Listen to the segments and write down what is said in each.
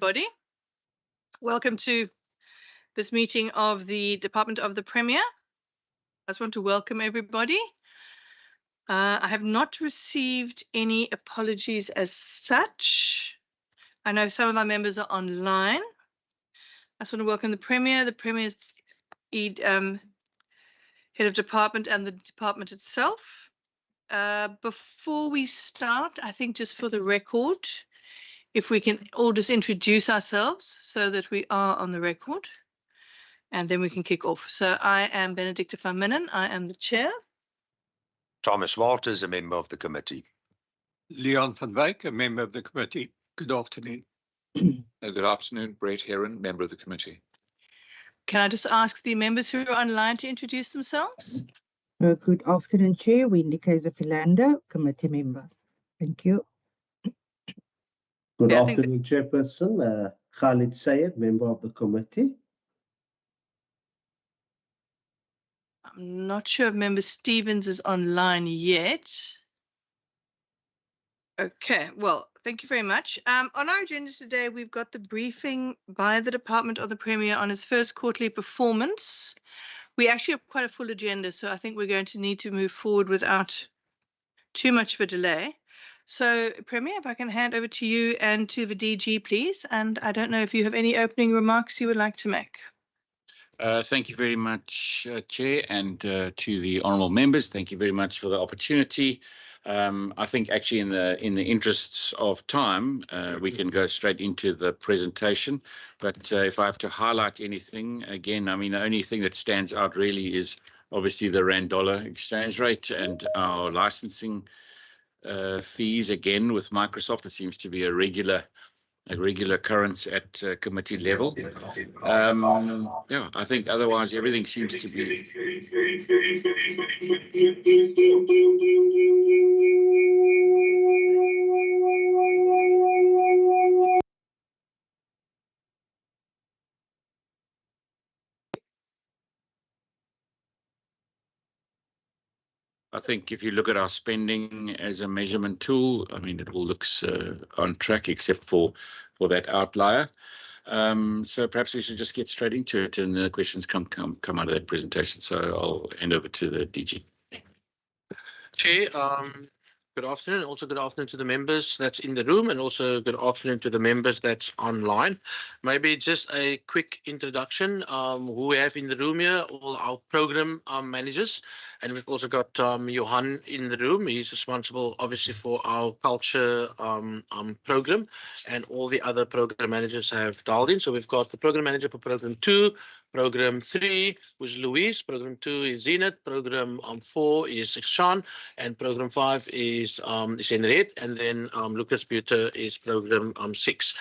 everybody. Welcome to this meeting of the Department of the Premier. I just want to welcome everybody. I have not received any apologies as such. I know some of our members are online. I just want to welcome the Premier, the Premier's head of department and the department itself. Before we start, I think just for the record, if we can all just introduce ourselves so that we are on the record, and then we can kick off. So I am Benedicta van Minnen. I am the chair. Thomas Walters, a member of the committee. Leon van Wyk, a member of the committee. Good afternoon. Good afternoon, Brett Heron, member of the committee. Can I just ask the members who are online to introduce themselves? Good afternoon, Chair. Wendy Kaiser-Philander, committee member. Thank you. Good afternoon, Chairperson. Khalid Sayed, member of the committee. I'm not sure if Member Stevens is online yet. Okay, well, thank you very much. On our agenda today, we've got the briefing by the Department of the Premier on his first quarterly performance. We actually have quite a full agenda, so I think we're going to need to move forward without too much of a delay. So, Premier, if I can hand over to you and to the DG, please. And I don't know if you have any opening remarks you would like to make. Thank you very much, Chair, and to the honourable members. Thank you very much for the opportunity. I think actually in the interests of time, we can go straight into the presentation. But if I have to highlight anything, again, I mean, the only thing that stands out really is obviously the rand-dollar exchange rate and our licensing fees. Again, with Microsoft, it seems to be a regular occurrence at committee level. Yeah, I think otherwise everything seems to be. I think if you look at our spending as a measurement tool, I mean, it all looks on track except for that outlier. So perhaps we should just get straight into it, and the questions come out of that presentation. So I'll hand over to the DG. Chair, good afternoon. Also good afternoon to the members that's in the room, and also good afternoon to the members that's online. Maybe just a quick introduction. Who we have in the room here, all our program managers. And we've also got Johan in the room. He's responsible, obviously, for our culture program, and all the other program managers have dialed in. So we've got the program manager for program 2, program 3, which is Louise. Program 2 is Zenith. Program 4 is Sean, and program 5 is Henriette, and then Lucas Buter is program 6.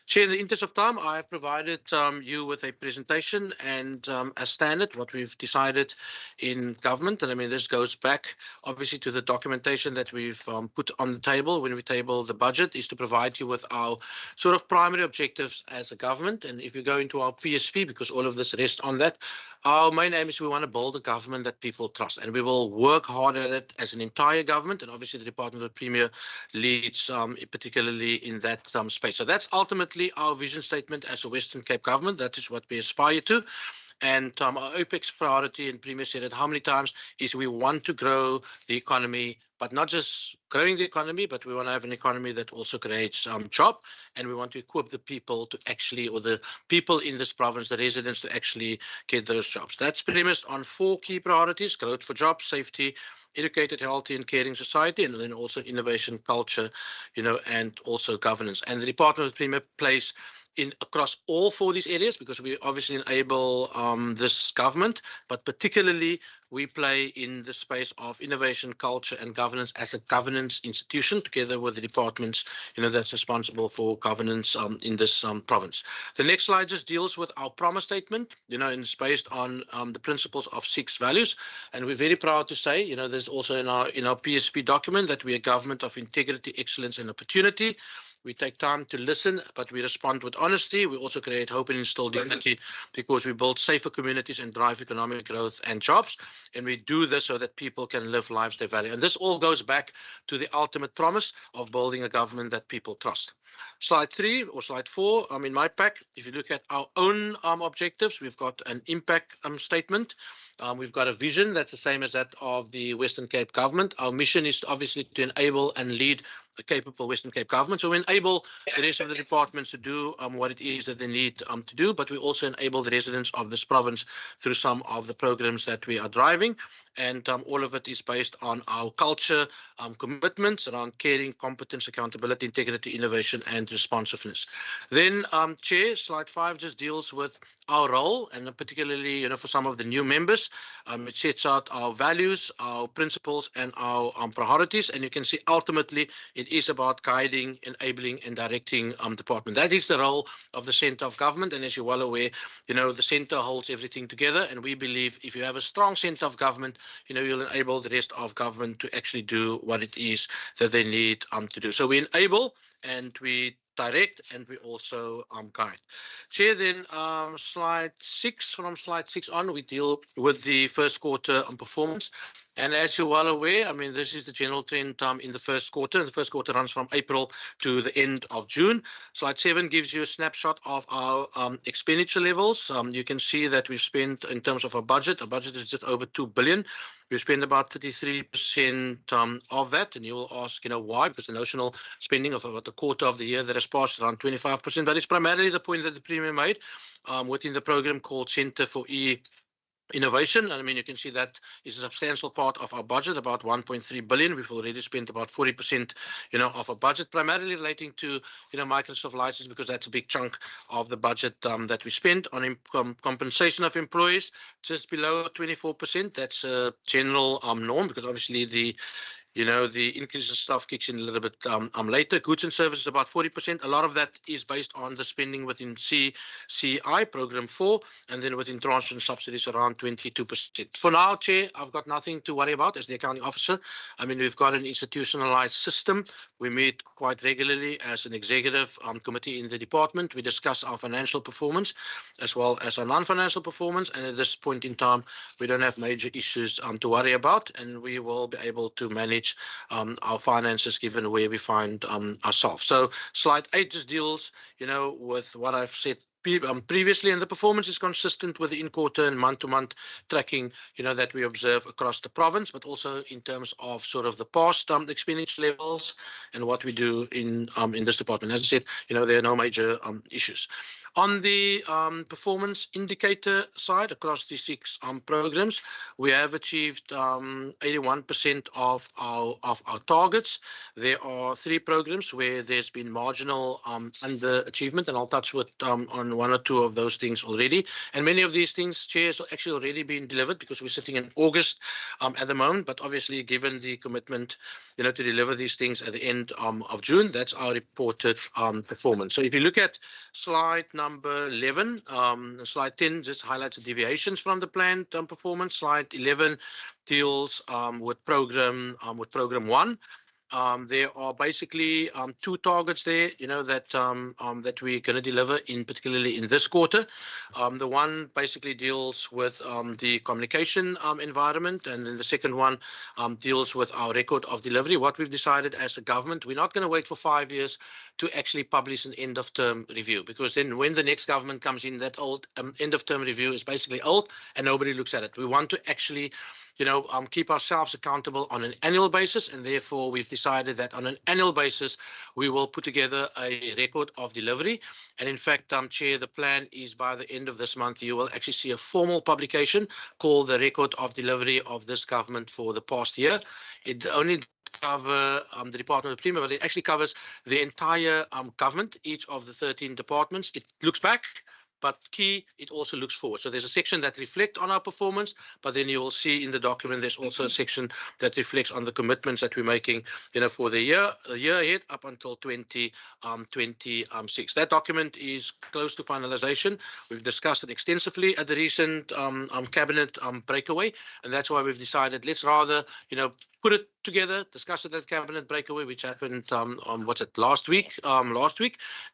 Chair, in the interest of time, I have provided you with a presentation, and as standard, what we've decided in government, and I mean, this goes back obviously to the documentation that we've put on the table when we table the budget, is to provide you with our sort of primary objectives as a government. And if you go into our PSP, because all of this rests on that, our main aim is we want to build a government that people trust, and we will work hard at it as an entire government. And obviously the Department of the Premier leads particularly in that space. So that's ultimately our vision statement as a Western Cape government. That is what we aspire to. And our OPEX priority, and Premier said it how many times, is we want to grow the economy, but not just growing the economy, but we want to have an economy that also creates jobs, and we want to equip the people to actually, or the people in this province, the residents, to actually get those jobs. That's premised on 4 key priorities: growth for jobs, safety, educated, healthy and caring society, and then also innovation, culture, and also governance. And the Department of the Premier plays in across all 4 of these areas, because we obviously enable this government, but particularly we play in the space of innovation, culture and governance as a governance institution, together with the departments that's responsible for governance in this province. The next slide just deals with our promise statement, and it's based on the principles of 6 values. And we're very proud to say, there's also in our PSP document that we're a government of integrity, excellence and opportunity. We take time to listen, but we respond with honesty. We also create hope and instill dignity because we build safer communities and drive economic growth and jobs. And we do this so that people can live lives they value. And this all goes back to the ultimate promise of building a government that people trust. Slide 3 or slide 4, in my pack, if you look at our own objectives, we've got an impact statement. We've got a vision that's the same as that of the Western Cape government. Our mission is obviously to enable and lead a capable Western Cape government. So we enable the rest of the departments to do what it is that they need to do, but we also enable the residents of this province through some of the programs that we are driving. And all of it is based on our culture, commitments around caring, competence, accountability, integrity, innovation, and responsiveness. Then, Chair, slide 5 just deals with our role, and particularly, for some of the new members, it sets out our values, our principles, and our priorities. And you can see ultimately it is about guiding, enabling, and directing department. That is the role of the centre of government. And as you're well aware, the centre holds everything together. And we believe if you have a strong centre of government, you'll enable the rest of government to actually do what it is that they need to do. So we enable and we direct and we also guide. Chair, then slide 6, from slide 6 on, we deal with the first quarter performance. And as you're well aware, this is the general trend in the first quarter. The first quarter runs from April to the end of June. Slide 7 gives you a snapshot of our expenditure levels. You can see that we've spent, in terms of our budget is just over 2 billion. We've spent about 33% of that, and you will ask, why? Because the notional spending of about a quarter of the year that has passed around 25%, but it's primarily the point that the Premier made within the program called Centre for Innovation. And you can see that is a substantial part of our budget, about 1.3 billion. We've already spent about 40%, of our budget, primarily relating to, Microsoft license, because that's a big chunk of the budget that we spent on compensation of employees, just below 24%. That's a general norm, because obviously the increase in staff kicks in a little bit later. Goods and services about 40%. A lot of that is based on the spending within CCI program 4, and then within tranche and subsidies around 22%. For now, Chair, I've got nothing to worry about as the accounting officer. We've got an institutionalized system. We meet quite regularly as an executive committee in the department. We discuss our financial performance as well as our non-financial performance. And at this point in time, we don't have major issues to worry about, and we will be able to manage our finances given where we find ourselves. So slide 8 just deals, with what I've said previously, and the performance is consistent with the in-quarter and month-to-month tracking, that we observe across the province, but also in terms of sort of the past expenditure levels and what we do in this department. As I said, there are no major issues. On the performance indicator side, across the 6 programs, we have achieved 81% of our targets. There are 3 programs where there's been marginal underachievement, and I'll touch on 1 or 2 of those things already. And many of these things, Chair, have actually already been delivered, because we're sitting in August at the moment. But obviously, given the commitment, to deliver these things at the end of June, that's our reported performance. So if you look at slide number 11, slide 10 just highlights the deviations from the planned performance. Slide 11 deals with program 1. There are basically 2 targets there, that we're going to deliver particularly in this quarter. The one basically deals with the communication environment, and then the second one deals with our record of delivery. What we've decided as a government, we're not going to wait for 5 years to actually publish an end of term review, because then when the next government comes in, that old end of term review is basically old and nobody looks at it. We want to actually keep ourselves accountable on an annual basis, and therefore we've decided that on an annual basis we will put together a record of delivery. And in fact, Chair, the plan is by the end of this month you will actually see a formal publication called the Record of Delivery of this government for the past year. It only cover the Department of Premier, but it actually covers the entire government, each of the 13 departments. It looks back, but key, it also looks forward. So there's a section that reflects on our performance, but then you will see in the document there's also a section that reflects on the commitments that we're making, for the year ahead up until 2026. That document is close to finalization. We've discussed it extensively at the recent cabinet breakaway, and that's why we've decided let's rather, put it together, discuss it at cabinet breakaway, which happened on last week,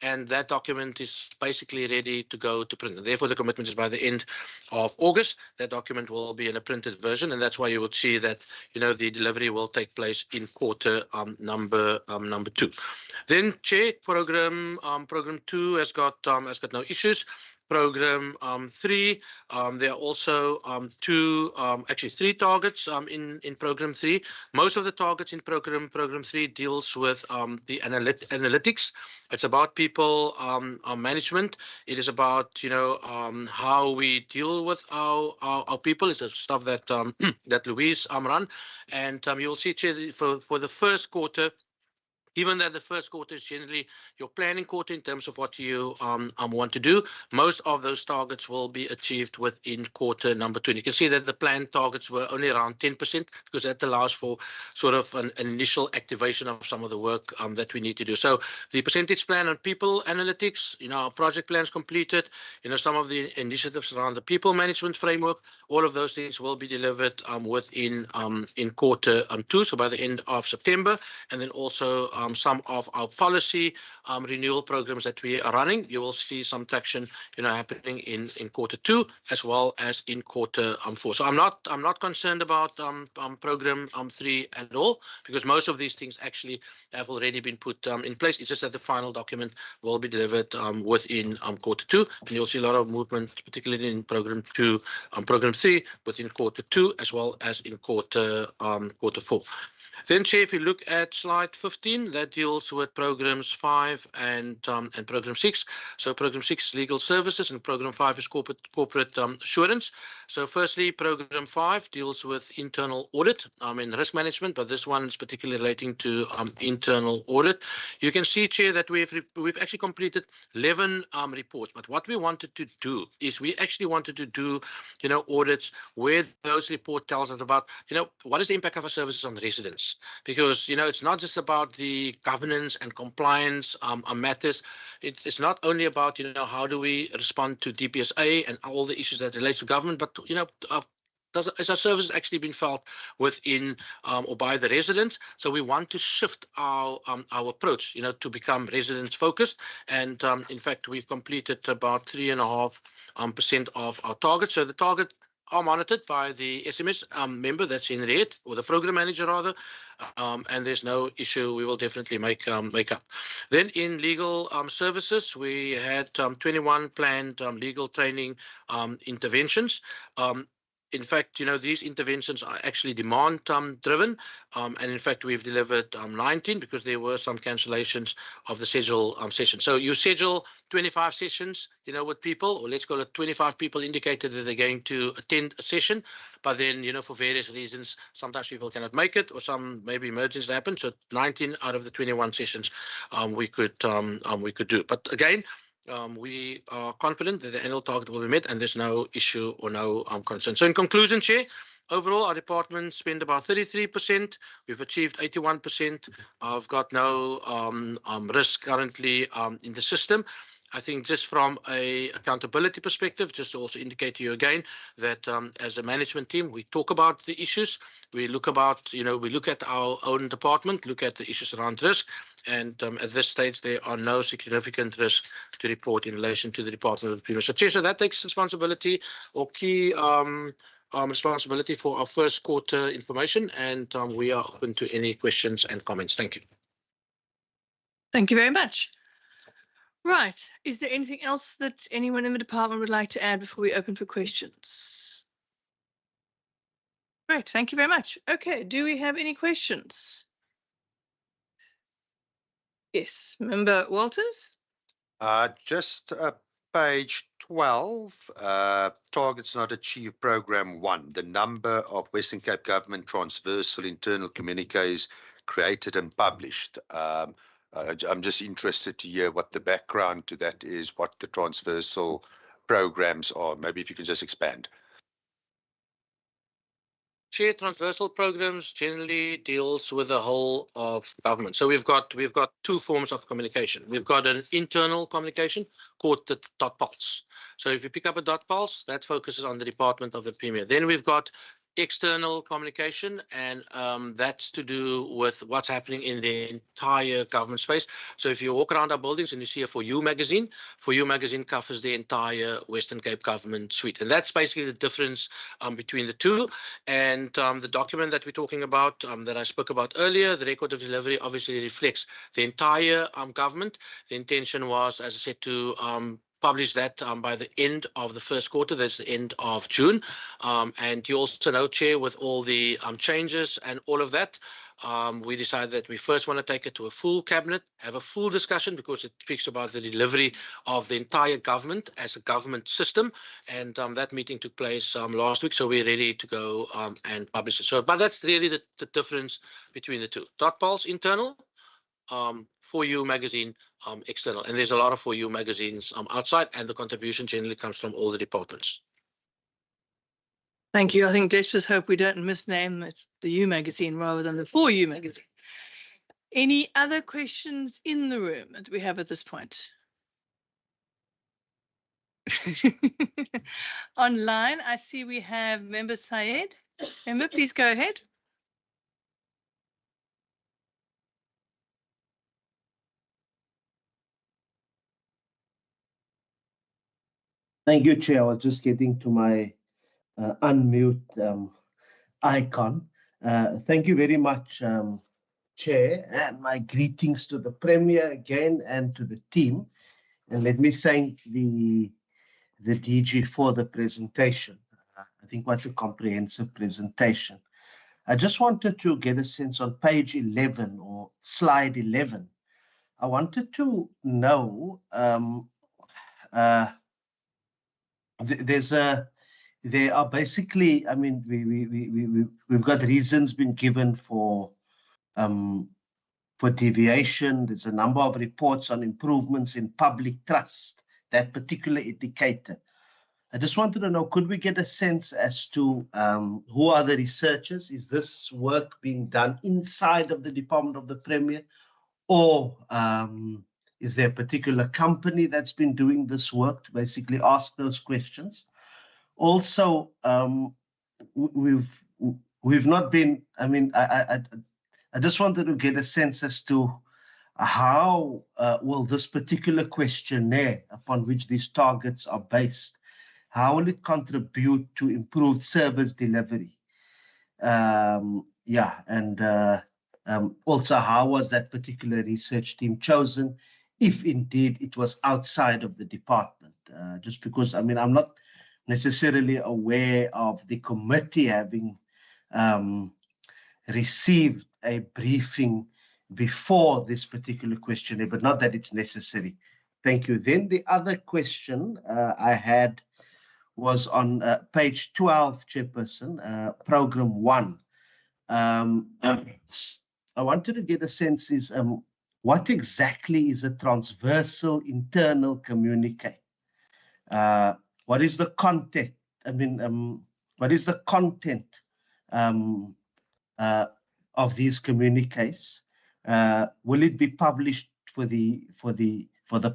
and that document is basically ready to go to print. And therefore, the commitment is by the end of August. That document will be in a printed version, and that's why you would see that the delivery will take place in quarter number 2. Then, Chair, program 2 has got no issues. Program 3, there are also actually 3 targets in program 3. Most of the targets in program 3 deals with the analytics. It's about people management. It is about how we deal with our people. It's stuff that that Louise run, and you'll see, Chair, for the first quarter. Given that the first quarter is generally your planning quarter in terms of what you want to do, most of those targets will be achieved within quarter number 2. You can see that the planned targets were only around 10% because that allows for sort of an initial activation of some of the work that we need to do. So the percentage plan on people analytics, our project plans completed, some of the initiatives around the people management framework, all of those things will be delivered within in quarter 2, so by the end of September, and then also some of our policy renewal programs that we are running. You will see some traction, happening in quarter 2 as well as in quarter 4. So I'm not concerned about program 3 at all, because most of these things actually have already been put in place. It's just that the final document will be delivered within quarter 2, and you'll see a lot of movement, particularly in program 3 within quarter 2 as well as in quarter 4. Then, Chair, if you look at slide 15, that deals with programs 5 and program 6. So program 6 legal services and program 5 is corporate assurance. So firstly, program 5 deals with internal audit and risk management, but this one is particularly relating to internal audit. You can see, Chair, that we've actually completed 11 reports. But what we wanted to do is we actually wanted to do audits where those report tells us about what is the impact of our services on residents. Because it's not just about the governance and compliance matters. It's not only about how do we respond to DPSA and all the issues that relates to government, but has our services actually been felt within or by the residents? So we want to shift our approach, to become residents focused. And in fact, we've completed about 3.5% of our target. So the target are monitored by the SMS member that's in red, or the program manager rather, and there's no issue. We will definitely make up. Then in legal services, we had 21 planned legal training interventions. In fact, these interventions are actually demand driven. And in fact, we've delivered 19 because there were some cancellations of the schedule session. So you schedule 25 sessions, with people, or let's call it 25 people indicated that they're going to attend a session. But then, for various reasons, sometimes people cannot make it, or some maybe emergencies happen. So 19 out of the 21 sessions we could do. But again, we are confident that the annual target will be met, and there's no issue or no concern. So in conclusion, Chair, overall, our department spent about 33%. We've achieved 81%. I've got no risk currently in the system. I think just from a accountability perspective, just to also indicate to you again that as a management team, we talk about the issues. We look about, we look at our own department, look at the issues around risk. And at this stage, there are no significant risks to report in relation to the Department of the Premier. So, Chair, so that takes responsibility or key responsibility for our first quarter information. And we are open to any questions and comments. Thank you. Thank you very much. Right. Is there anything else that anyone in the department would like to add before we open for questions? Great. Thank you very much. Okay. Do we have any questions? Yes. Member Walters? Just page 12, targets not achieved, program 1, the number of Western Cape Government transversal internal communiques created and published. I'm just interested to hear what the background to that is, what the transversal programs are. Maybe if you can just expand. Chair, transversal programs generally deals with the whole of government. So we've got 2 forms of communication. We've got an internal communication called the dot pulse. So if you pick up a dot pulse, that focuses on the Department of the Premier. Then we've got external communication, and that's to do with what's happening in the entire government space. So if you walk around our buildings and you see a For You magazine, For You magazine covers the entire Western Cape government suite. And that's basically the difference between the two. And the document that we're talking about, that I spoke about earlier, the record of delivery obviously reflects the entire government. The intention was, as I said, to publish that by the end of the first quarter. That's the end of June. And you also know, Chair, with all the changes and all of that, we decided that we first want to take it to a full cabinet, have a full discussion, because it speaks about the delivery of the entire government as a government system. And that meeting took place last week, so we're ready to go and publish it. So, but that's really the difference between the two. Pulse internal, For You magazine external, and there's a lot of For You magazines outside, and the contribution generally comes from all the departments. Thank you. I think let's just hope we don't misname it the You magazine rather than the For You magazine. Any other questions in the room that we have at this point? Online, I see we have Member Syed. Member, please go ahead. Thank you, Chair. I was just getting to my unmute icon. Thank you very much, Chair, and my greetings to the Premier again and to the team. And let me thank the DG for the presentation. I think what a comprehensive presentation. I just wanted to get a sense on page 11 or slide 11. I wanted to know there are basically, I mean, we've got reasons been given for deviation. There's a number of reports on improvements in public trust, that particular indicator. I just wanted to know, could we get a sense as to who are the researchers? Is this work being done inside of the Department of the Premier, or is there a particular company that's been doing this work to basically ask those questions? Also, we've not been, I mean, I just wanted to get a sense as to how will this particular questionnaire upon which these targets are based, how will it contribute to improved service delivery? Yeah, and also how was that particular research team chosen, if indeed it was outside of the department? Just because, I mean, I'm not necessarily aware of the committee having received a briefing before this particular questionnaire, but not that it's necessary. Thank you. Then the other question I had was on page 12, Chairperson, Program 1. I wanted to get a sense is what exactly is a transversal internal communique? What is the content? I mean, what is the content of these communiques? Will it be published for the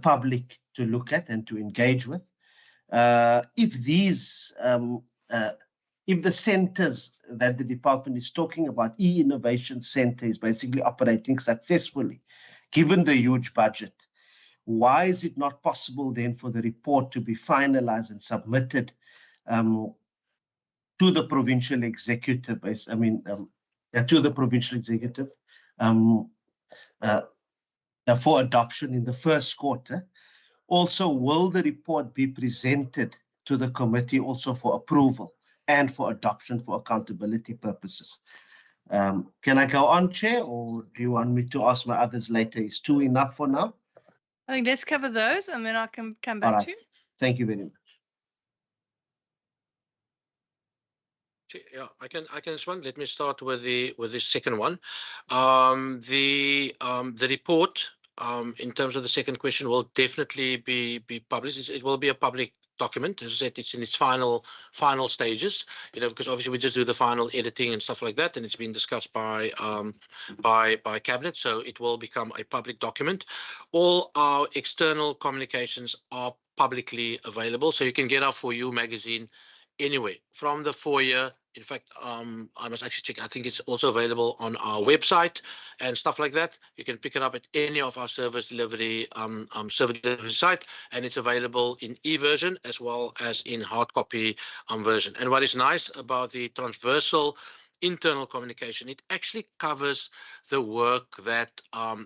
public to look at and to engage with? If these if the centers that the department is talking about, e-innovation center, is basically operating successfully, given the huge budget, why is it not possible then for the report to be finalized and submitted to the provincial executive? To the provincial executive for adoption in the first quarter. Also, will the report be presented to the committee also for approval and for adoption for accountability purposes? Can I go on, Chair, or do you want me to ask my others later? Is 2 enough for now? I think let's cover those and then I can come All back right. to you. Thank you very much. Yeah, I can respond. Let me start with the second one. The report, in terms of the second question, will definitely be published. It will be a public document. As I said, it's in its final stages, because obviously we just do the final editing and stuff like that, and it's been discussed by cabinet, so it will become a public document. All our external communications are publicly available, so you can get our For You magazine anyway, from the foyer In fact, I must actually check. I think it's also available on our website and stuff like that. You can pick it up at any of our service delivery site, and it's available in e-version as well as in hard copy version. And what is nice about the transversal internal communication, it actually covers the work that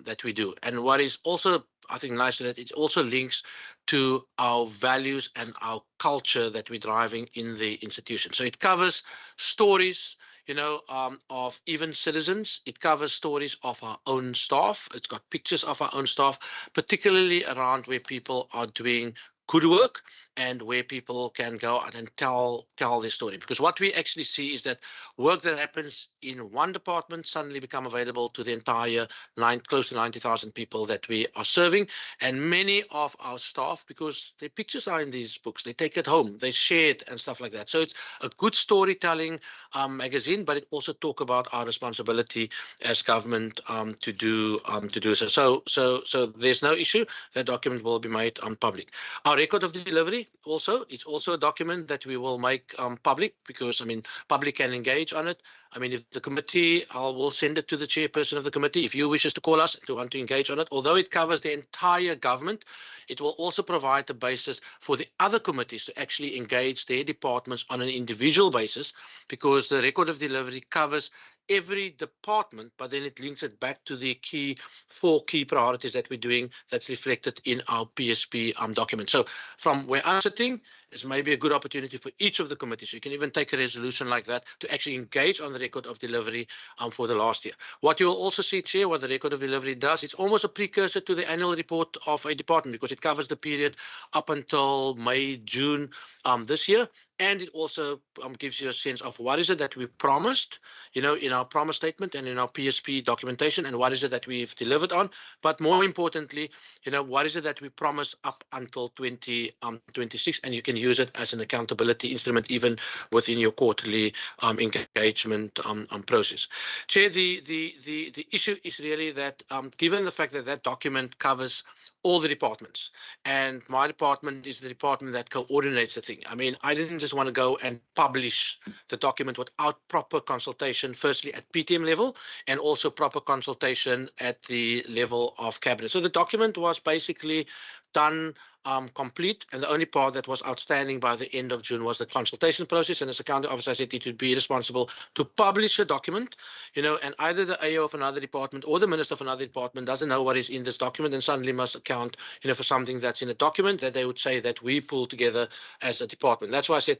that we do. And what is also, I think, nice that it also links to our values and our culture that we're driving in the institution. So it covers stories, of even citizens. It covers stories of our own staff. It's got pictures of our own staff, particularly around where people are doing good work and where people can go out and tell their story. Because what we actually see is that work that happens in one department suddenly become available to the entire close to 90,000 people that we are serving. And many of our staff, because their pictures are in these books, they take it home, they share it and stuff like that. So it's a good storytelling magazine, but it also talk about our responsibility as government to do so. So there's no issue. That document will be made public. Our record of delivery also, it's also a document that we will make public, because public can engage on it. If the committee, will send it to the chairperson of the committee. If you wishes to call us to want to engage on it, although it covers the entire government, it will also provide the basis for the other committees to actually engage their departments on an individual basis, because the record of delivery covers every department, but then it links it back to the four key priorities that we're doing, that's reflected in our PSP document. So from where I'm sitting, it's maybe a good opportunity for each of the committees. You can even take a resolution like that to actually engage on the record of delivery for the last year. What you will also see, Chair, what the record of delivery does, it's almost a precursor to the annual report of a department, because it covers the period up until May, June this year. And it also gives you a sense of what is it that we promised, in our promise statement and in our PSP documentation, and what is it that we've delivered on. But more importantly, what is it that we promised up until 2026, and you can use it as an accountability instrument even within your quarterly engagement process. Chair, the issue is really that given the fact that that document covers all the departments, and my department is the department that coordinates the thing. I didn't just want to go and publish the document without proper consultation, firstly at PTM level, and also proper consultation at the level of cabinet. So the document was basically done complete, and the only part that was outstanding by the end of June was the consultation process. And as a county officer, I said it would be responsible to publish a document, and either the AO of another department or the minister of another department doesn't know what is in this document and suddenly must account, for something that's in a document that they would say that we pull together as a department. That's why I said,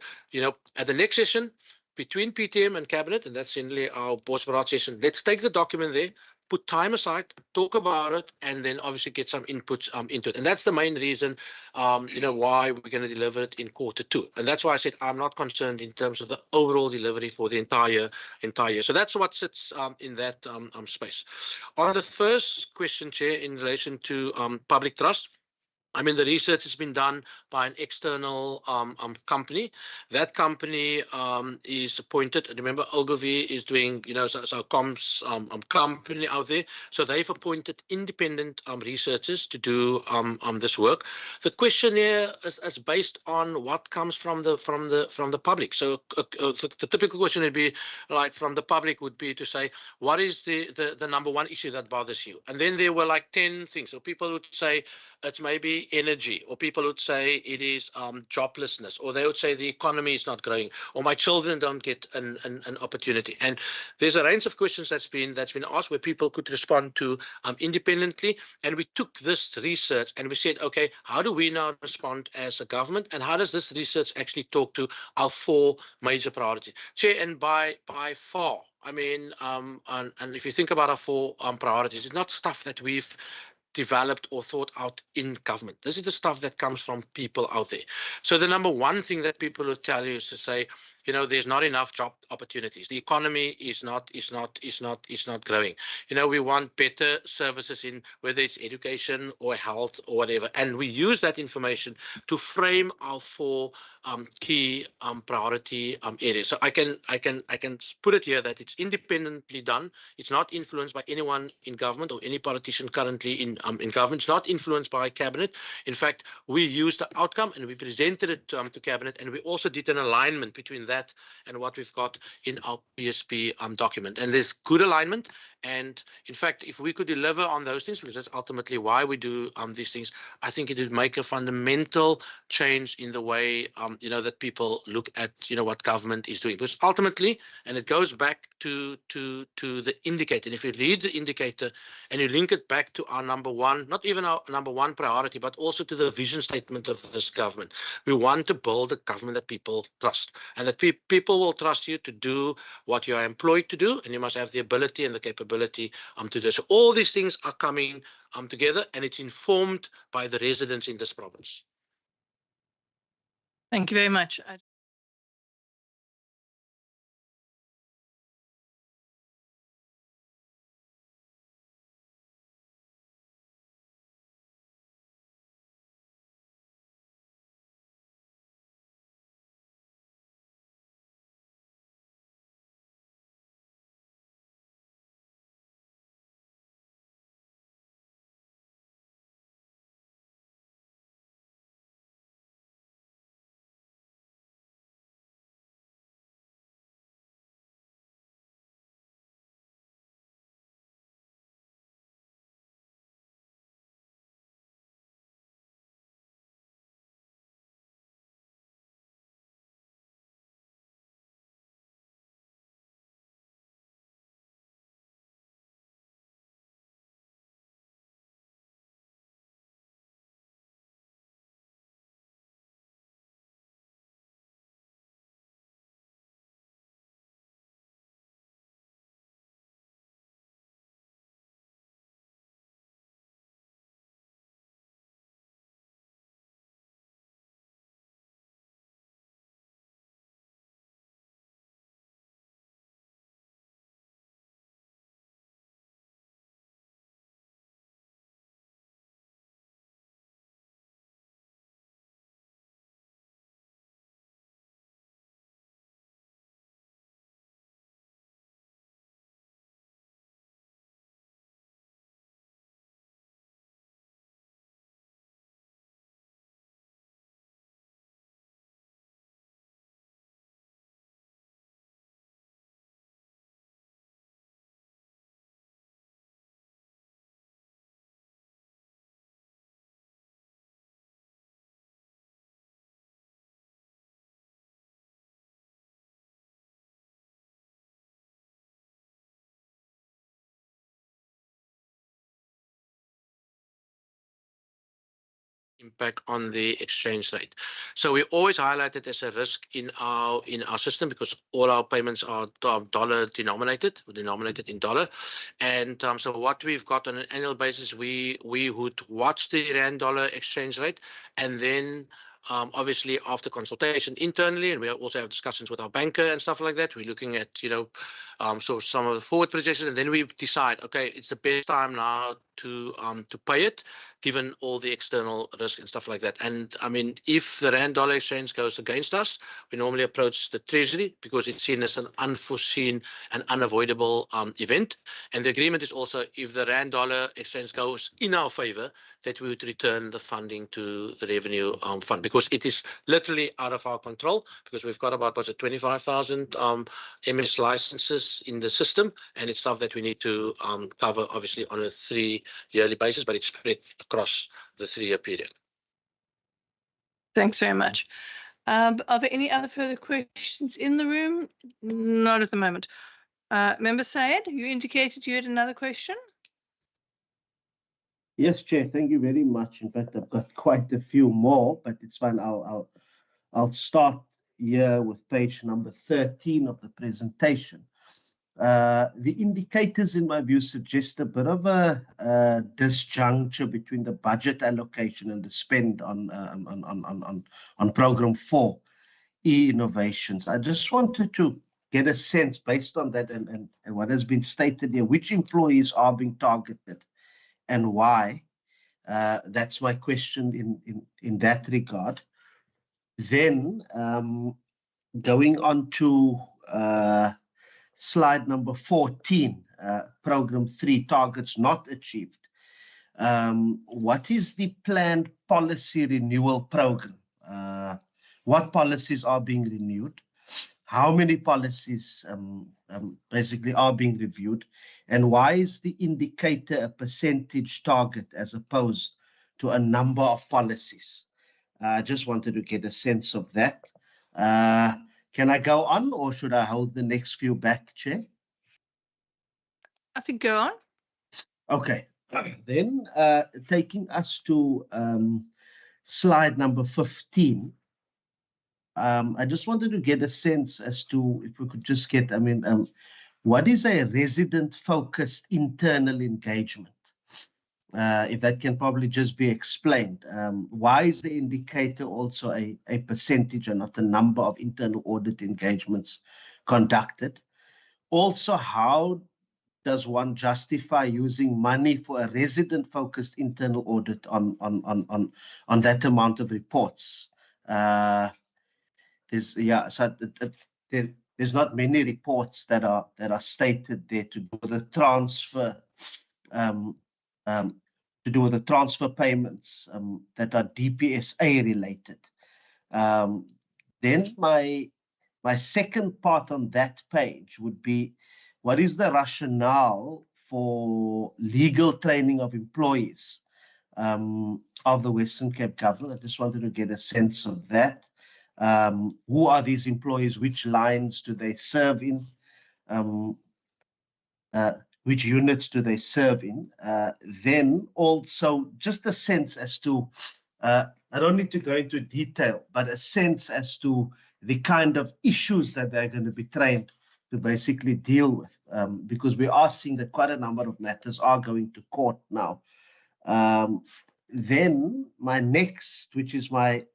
at the next session between PTM and cabinet, and that's generally our board's session, let's take the document there, put time aside, talk about it, and then obviously get some inputs into it. And that's the main reason, why we're going to deliver it in Q2. And that's why I said I'm not concerned in terms of the overall delivery for the entire year. So that's what sits in that space. On the first question, Chair, in relation to public trust, the research has been done by an external company. That company is appointed. Remember, Ogilvy is doing, so comms company out there. So they've appointed independent researchers to do this work. The questionnaire is based on what comes from the public. So the typical question would be like from the public would be to say, what is the number one issue that bothers you? And then there were like 10 things. So people would say it's maybe energy, or people would say it is joblessness, or they would say the economy is not growing, or my children don't get an opportunity. And there's a range of questions that's been asked where people could respond to independently. And we took this research and we said, okay, how do we now respond as a government, and how does this research actually talk to our four major priorities? Chair, and by far, and if you think about our four priorities, it's not stuff that we've developed or thought out in government. This is the stuff that comes from people out there. So the number one thing that people will tell you is to say, there's not enough job opportunities. The economy is not growing. We want better services in whether it's education or health or whatever. And we use that information to frame our four key priority areas. So I can put it here that it's independently done. It's not influenced by anyone in government or any politician currently in government. It's not influenced by cabinet. In fact, we used the outcome and we presented it to cabinet, and we also did an alignment between that and what we've got in our PSP document. And there's good alignment. And in fact, if we could deliver on those things, because that's ultimately why we do these things, I think it would make a fundamental change in the way that people look at what government is doing. Because ultimately, and it goes back to the indicator. And if you read the indicator and you link it back to our number one, not even our number one priority, but also to the vision statement of this government, we want to build a government that people trust, and that people will trust you to do what you are employed to do, and you must have the ability and the capability to do. So all these things are coming together, and it's informed by the residents in this province. Thank you very much. Impact on the exchange rate. So we always highlight it as a risk in our system, because all our payments are dollar denominated in dollar. And so what we've got on an annual basis, we would watch the rand dollar exchange rate, and then obviously after consultation internally, and we also have discussions with our banker and stuff like that, we're looking at so some of the forward projections, and then we decide, okay, it's the best time now to pay it, given all the external risk and stuff like that. And I mean, if the rand dollar exchange goes against us, we normally approach the treasury, because it's seen as an unforeseen and unavoidable event. And the agreement is also, if the rand dollar exchange goes in our favor, that we would return the funding to the revenue fund, because it is literally out of our control, because we've got about 25,000 MS licenses in the system, and it's stuff that we need to cover obviously on a 3-yearly basis, but it's spread across the 3-year period. Thanks very much. Are there any other further questions in the room? Not at the moment. Member Syed, you indicated you had another question. Yes, Chair. Thank you very much. In fact, I've got quite a few more, but it's fine. I'll start here with page number 13 of the presentation. The indicators, in my view, suggest a bit of a disjuncture between the budget allocation and the spend on Program 4, e-innovations. I just wanted to get a sense, based on that and what has been stated here, which employees are being targeted and why. That's my question in that regard. Then going on to slide number 14, program 3, targets not achieved. What is the planned policy renewal program? What policies are being renewed? How many policies basically are being reviewed? And why is the indicator a percentage target as opposed to a number of policies? I just wanted to get a sense of that. Can I go on, or should I hold the next few back, Chair? I think go on. Okay, then taking us to slide number 15. I just wanted to get a sense as to, if we could just get, what is a resident-focused internal engagement? If that can probably just be explained. Why is the indicator also a percentage and not a number of internal audit engagements conducted? Also, how does one justify using money for a resident-focused internal audit on that amount of reports? There's not many reports that are stated there to do with the transfer payments that are DPSA related. Then my second part on that page would be, what is the rationale for legal training of employees of the Western Cape government? I just wanted to get a sense of that. Who are these employees? Which lines do they serve in? Which units do they serve in? Then also just a sense as to, I don't need to go into detail, but a sense as to the kind of issues that they're going to be trained to basically deal with, because we are seeing that quite a number of matters are going to court now. Then my next, which is my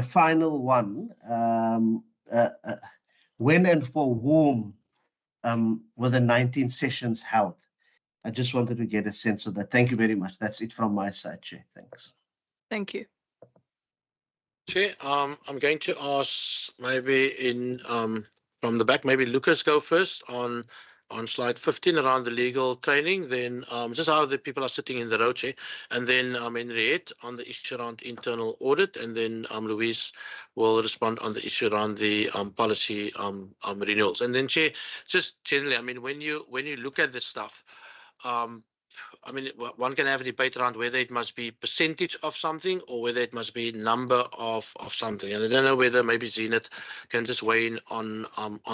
final one, when and for whom were the 19 sessions held? I just wanted to get a sense of that. Thank you very much. That's it from my side, Chair. Thanks. Thank you. Chair, I'm going to ask maybe from the back, maybe Lucas go first on slide 15 around the legal training, then just how the people are sitting in the row, Chair, and then Henriette on the issue around internal audit, and then Louise will respond on the issue around the policy renewals. And then, Chair, just generally, when you look at this stuff, one can have a debate around whether it must be percentage of something or whether it must be number of something. And I don't know whether maybe Zenith can just weigh in on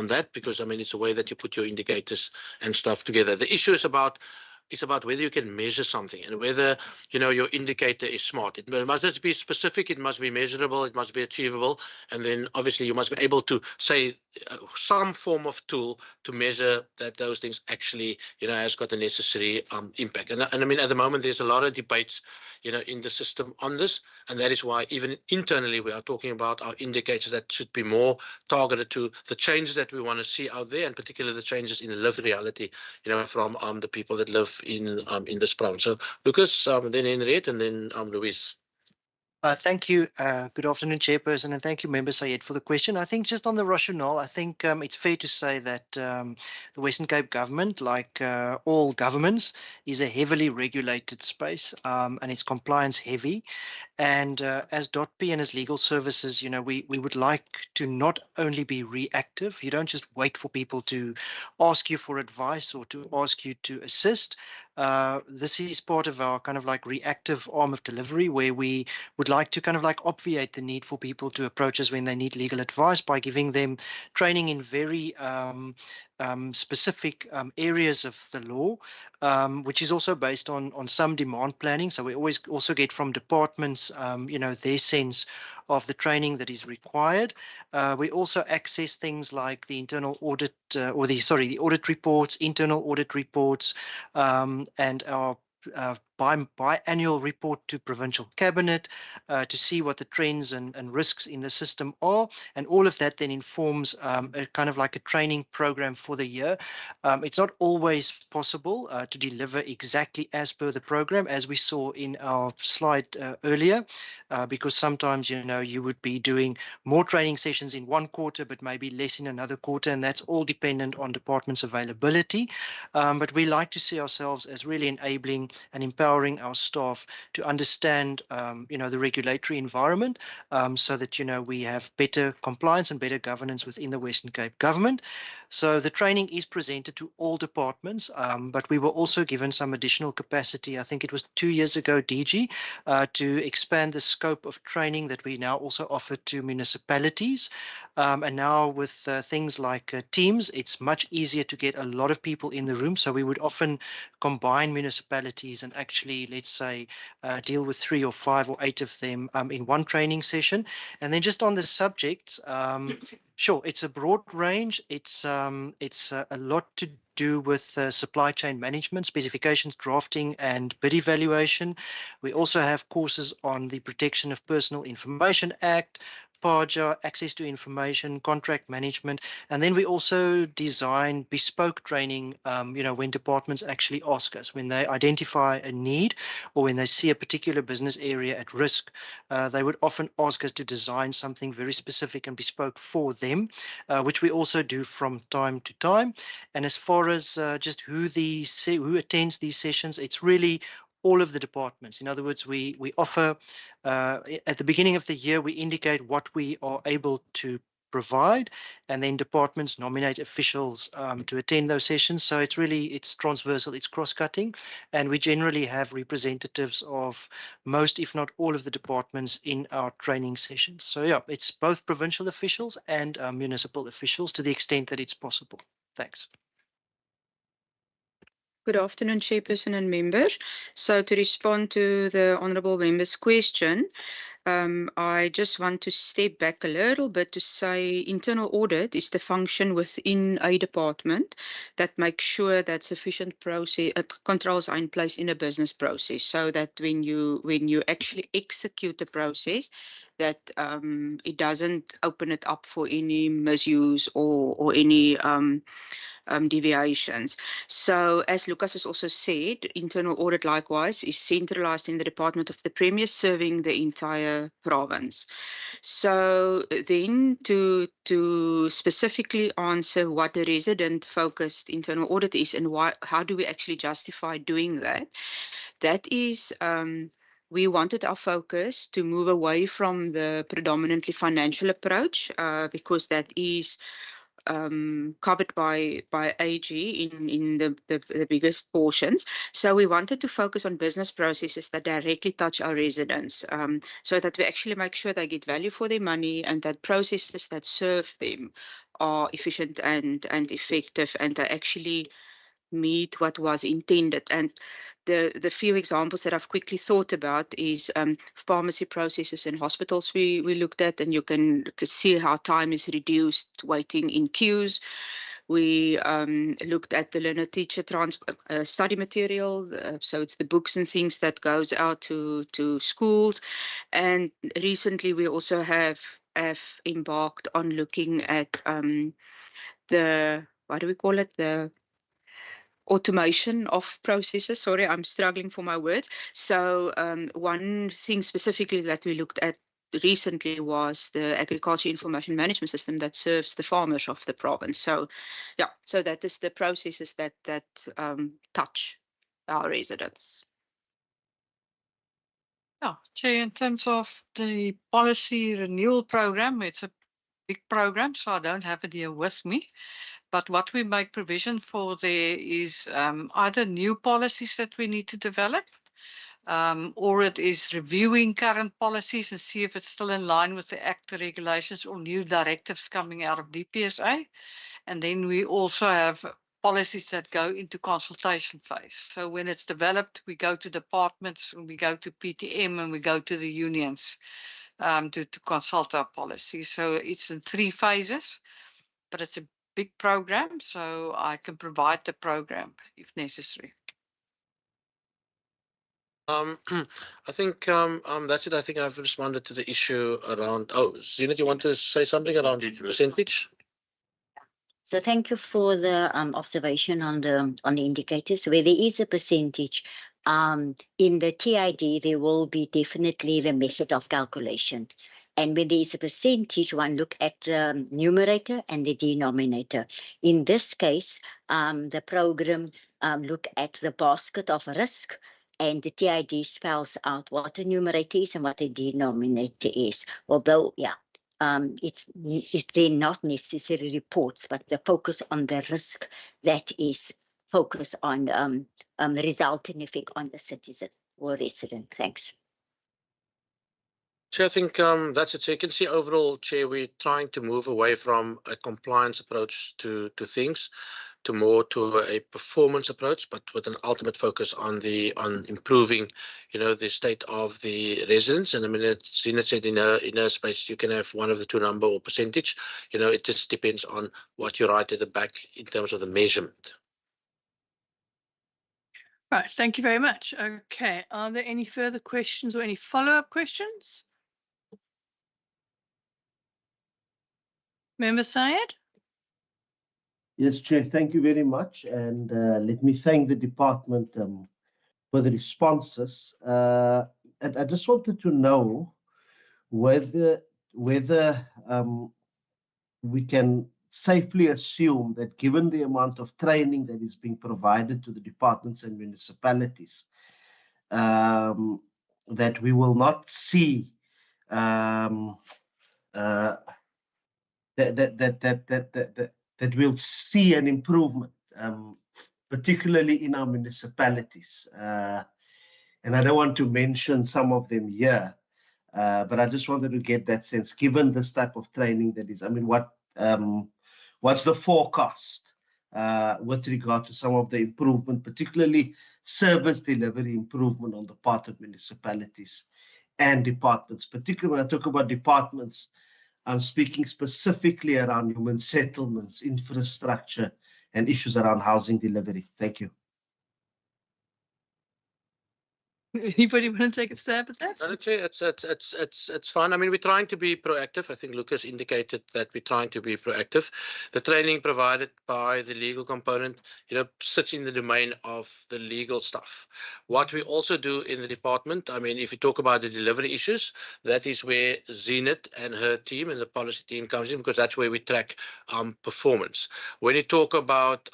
that, because it's a way that you put your indicators and stuff together. The issue is about whether you can measure something and whether your indicator is smart. It must not be specific, it must be measurable, it must be achievable, and then obviously you must be able to say some form of tool to measure that those things actually has got the necessary impact. And at the moment there's a lot of debates in the system on this, and that is why even internally we are talking about our indicators that should be more targeted to the changes that we want to see out there, and particularly the changes in the lived reality from the people that live in this province. So Lucas, then Henriette, and then Louise. Thank you. Good afternoon, Chairperson, and thank you, Member Sayed, for the question. I think just on the rationale, I think it's fair to say that the Western Cape government, like all governments, is a heavily regulated space, and it's compliance heavy. And as DOTP and as legal services, we would like to not only be reactive. You don't just wait for people to ask you for advice or to ask you to assist. This is part of our kind of like reactive arm of delivery, where we would like to kind of like obviate the need for people to approach us when they need legal advice by giving them training in very specific areas of the law, which is also based on some demand planning. So we always also get from departments, their sense of the training that is required. We also access things like the internal audit the audit reports, internal audit reports, and our biannual report to Provincial Cabinet to see what the trends and risks in the system are. And all of that then informs a kind of like a training program for the year. It's not always possible to deliver exactly as per the program, as we saw in our slide earlier, because sometimes, you know, you would be doing more training sessions in one quarter, but maybe less in another quarter, and that's all dependent on departments' availability. But we like to see ourselves as really enabling and empowering our staff to understand, you know, the regulatory environment, so that, you know, we have better compliance and better governance within the Western Cape government. So the training is presented to all departments, but we were also given some additional capacity. I think it was 2 years ago, DG, to expand the scope of training that we now also offer to municipalities. And now with things like Teams, it's much easier to get a lot of people in the room. So we would often combine municipalities and actually, let's say, deal with 3 or 5 or 8 of them in one training session. And then just on the subject, sure, it's a broad range. It's a lot to do with supply chain management, specifications drafting, and bid evaluation. We also have courses on the Protection of Personal Information Act, PAJA, access to information, contract management, and then we also design bespoke training, you know, when departments actually ask us, when they identify a need or when they see a particular business area at risk, they would often ask us to design something very specific and bespoke for them, which we also do from time to time. And as far as just who attends these sessions, it's really all of the departments. In other words, we offer, at the beginning of the year, we indicate what we are able to provide, and then departments nominate officials to attend those sessions. So it's transversal, it's cross-cutting, and we generally have representatives of most, if not all, of the departments in our training sessions. So yeah, it's both provincial officials and municipal officials to the extent that it's possible. Thanks. Good afternoon, Chairperson and members. So to respond to the Honourable Member's question, I just want to step back a little bit to say internal audit is the function within a department that makes sure that sufficient process controls are in place in a business process, so that when you actually execute the process, that it doesn't open it up for any misuse or any deviations. So as Lucas has also said, internal audit likewise is centralized in the Department of the Premier, serving the entire province. So then to specifically answer what a resident-focused internal audit is and how do we actually justify doing that, that is we wanted our focus to move away from the predominantly financial approach because that is covered by AG in the biggest portions. So we wanted to focus on business processes that directly touch our residents, so that we actually make sure they get value for their money and that processes that serve them are efficient and effective, and they actually meet what was intended. And the few examples that I've quickly thought about is pharmacy processes in hospitals we looked at, and you can see how time is reduced waiting in queues. We looked at the learner teacher study material, so it's the books and things that goes out to schools. And recently we also have embarked on looking at the, what do we call it, the automation of processes. Sorry, I'm struggling for my words. So one thing specifically that we looked at recently was the agriculture information management system that serves the farmers of the province. So yeah, so that is the processes that touch our residents. Yeah, Chair, in terms of the policy renewal program, it's a big program, so I don't have it here with me. But what we make provision for there is either new policies that we need to develop, or it is reviewing current policies and see if it's still in line with the Act, the regulations, or new directives coming out of DPSA. And then we also have policies that go into consultation phase. So when it's developed, we go to departments, and we go to PTM, and we go to the unions to consult our policy. So it's in 3 phases, but it's a big program, so I can provide the program if necessary. I think that's it. I think I've responded to the issue around. Oh, Zina, do you want to say something around percentage? So thank you for the observation on the indicators. Where there is a percentage, in the TID, there will be definitely the method of calculation. And when there is a percentage, one look at the numerator and the denominator. In this case, the program look at the basket of risk, and the TID spells out what the numerator is and what the denominator is. Although, yeah, it's they're not necessarily reports, but the focus on the risk that is focus on the resulting effect on the citizen or resident. Thanks. Chair, I think that's it. So you can see overall, Chair, we're trying to move away from a compliance approach to things to more to a performance approach, but with an ultimate focus on improving, the state of the residents. And I mean, Zina said in her space, you can have one of the two number or percentage. It just depends on what you write at the back in terms of the measurement. Right, thank you very much. Okay, are there any further questions or any follow-up questions? Member Syed? Yes, Chair, thank you very much. And let me thank the department for the responses. And I just wanted to know whether we can safely assume that given the amount of training that is being provided to the departments and municipalities, that we will not see that we'll see an improvement, particularly in our municipalities. And I don't want to mention some of them here, but I just wanted to get that sense, given this type of training that is, I mean, what's the forecast with regard to some of the improvement, particularly service delivery improvement on the part of municipalities and departments. Particularly when I talk about departments, I'm speaking specifically around human settlements, infrastructure, and issues around housing delivery. Thank you. Anybody want to take a stab at that? Honestly, it's fine. I mean, we're trying to be proactive. I think Lucas indicated that we're trying to be proactive. The training provided by the legal component, sits in the domain of the legal stuff. What we also do in the department, I mean, if you talk about the delivery issues, that is where Zenith and her team and the policy team comes in, because that's where we track performance. When you talk about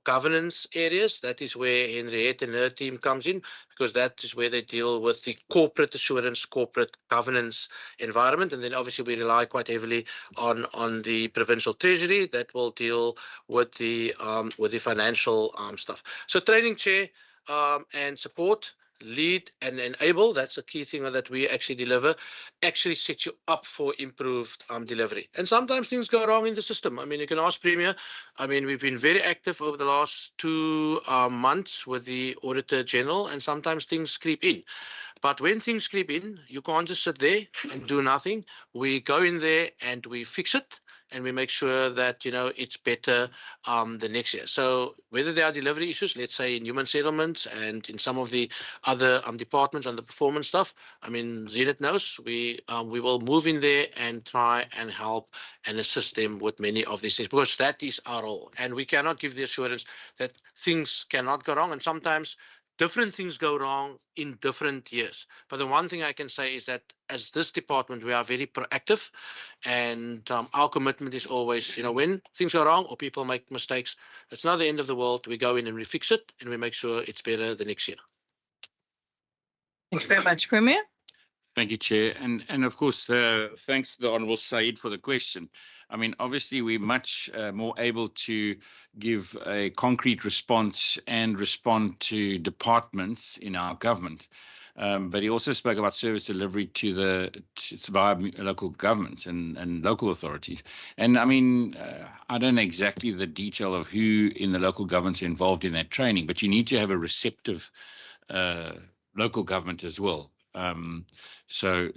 governance areas, that is where Henriette and her team comes in, because that is where they deal with the corporate assurance, corporate governance environment. And then obviously we rely quite heavily on the provincial treasury that will deal with the financial stuff. So training, Chair, and support, lead and enable, that's a key thing that we actually deliver, actually sets you up for improved delivery. And sometimes things go wrong in the system. I mean, you can ask Premier. I mean, we've been very active over the last 2 months with the Auditor General, and sometimes things creep in. But when things creep in, you can't just sit there and do nothing. We go in there and we fix it, and we make sure that, it's better the next year. So whether there are delivery issues, let's say in human settlements and in some of the other departments on the performance stuff, I mean, Zenith knows we will move in there and try and help and assist them with many of these things, because that is our role. And we cannot give the assurance that things cannot go wrong. And sometimes different things go wrong in different years. But the one thing I can say is that as this department, we are very proactive, and our commitment is always, when things go wrong or people make mistakes, it's not the end of the world. We go in and we fix it, and we make sure it's better the next year. Thanks very much, Premier. Thank you, Chair. And of course, thanks to the Honourable Said for the question. I mean, obviously, we're much more able to give a concrete response and respond to departments in our government. But he also spoke about service delivery to via local governments and local authorities. And I mean, I don't know exactly the detail of who in the local governments are involved in that training, but you need to have a receptive local government as well. So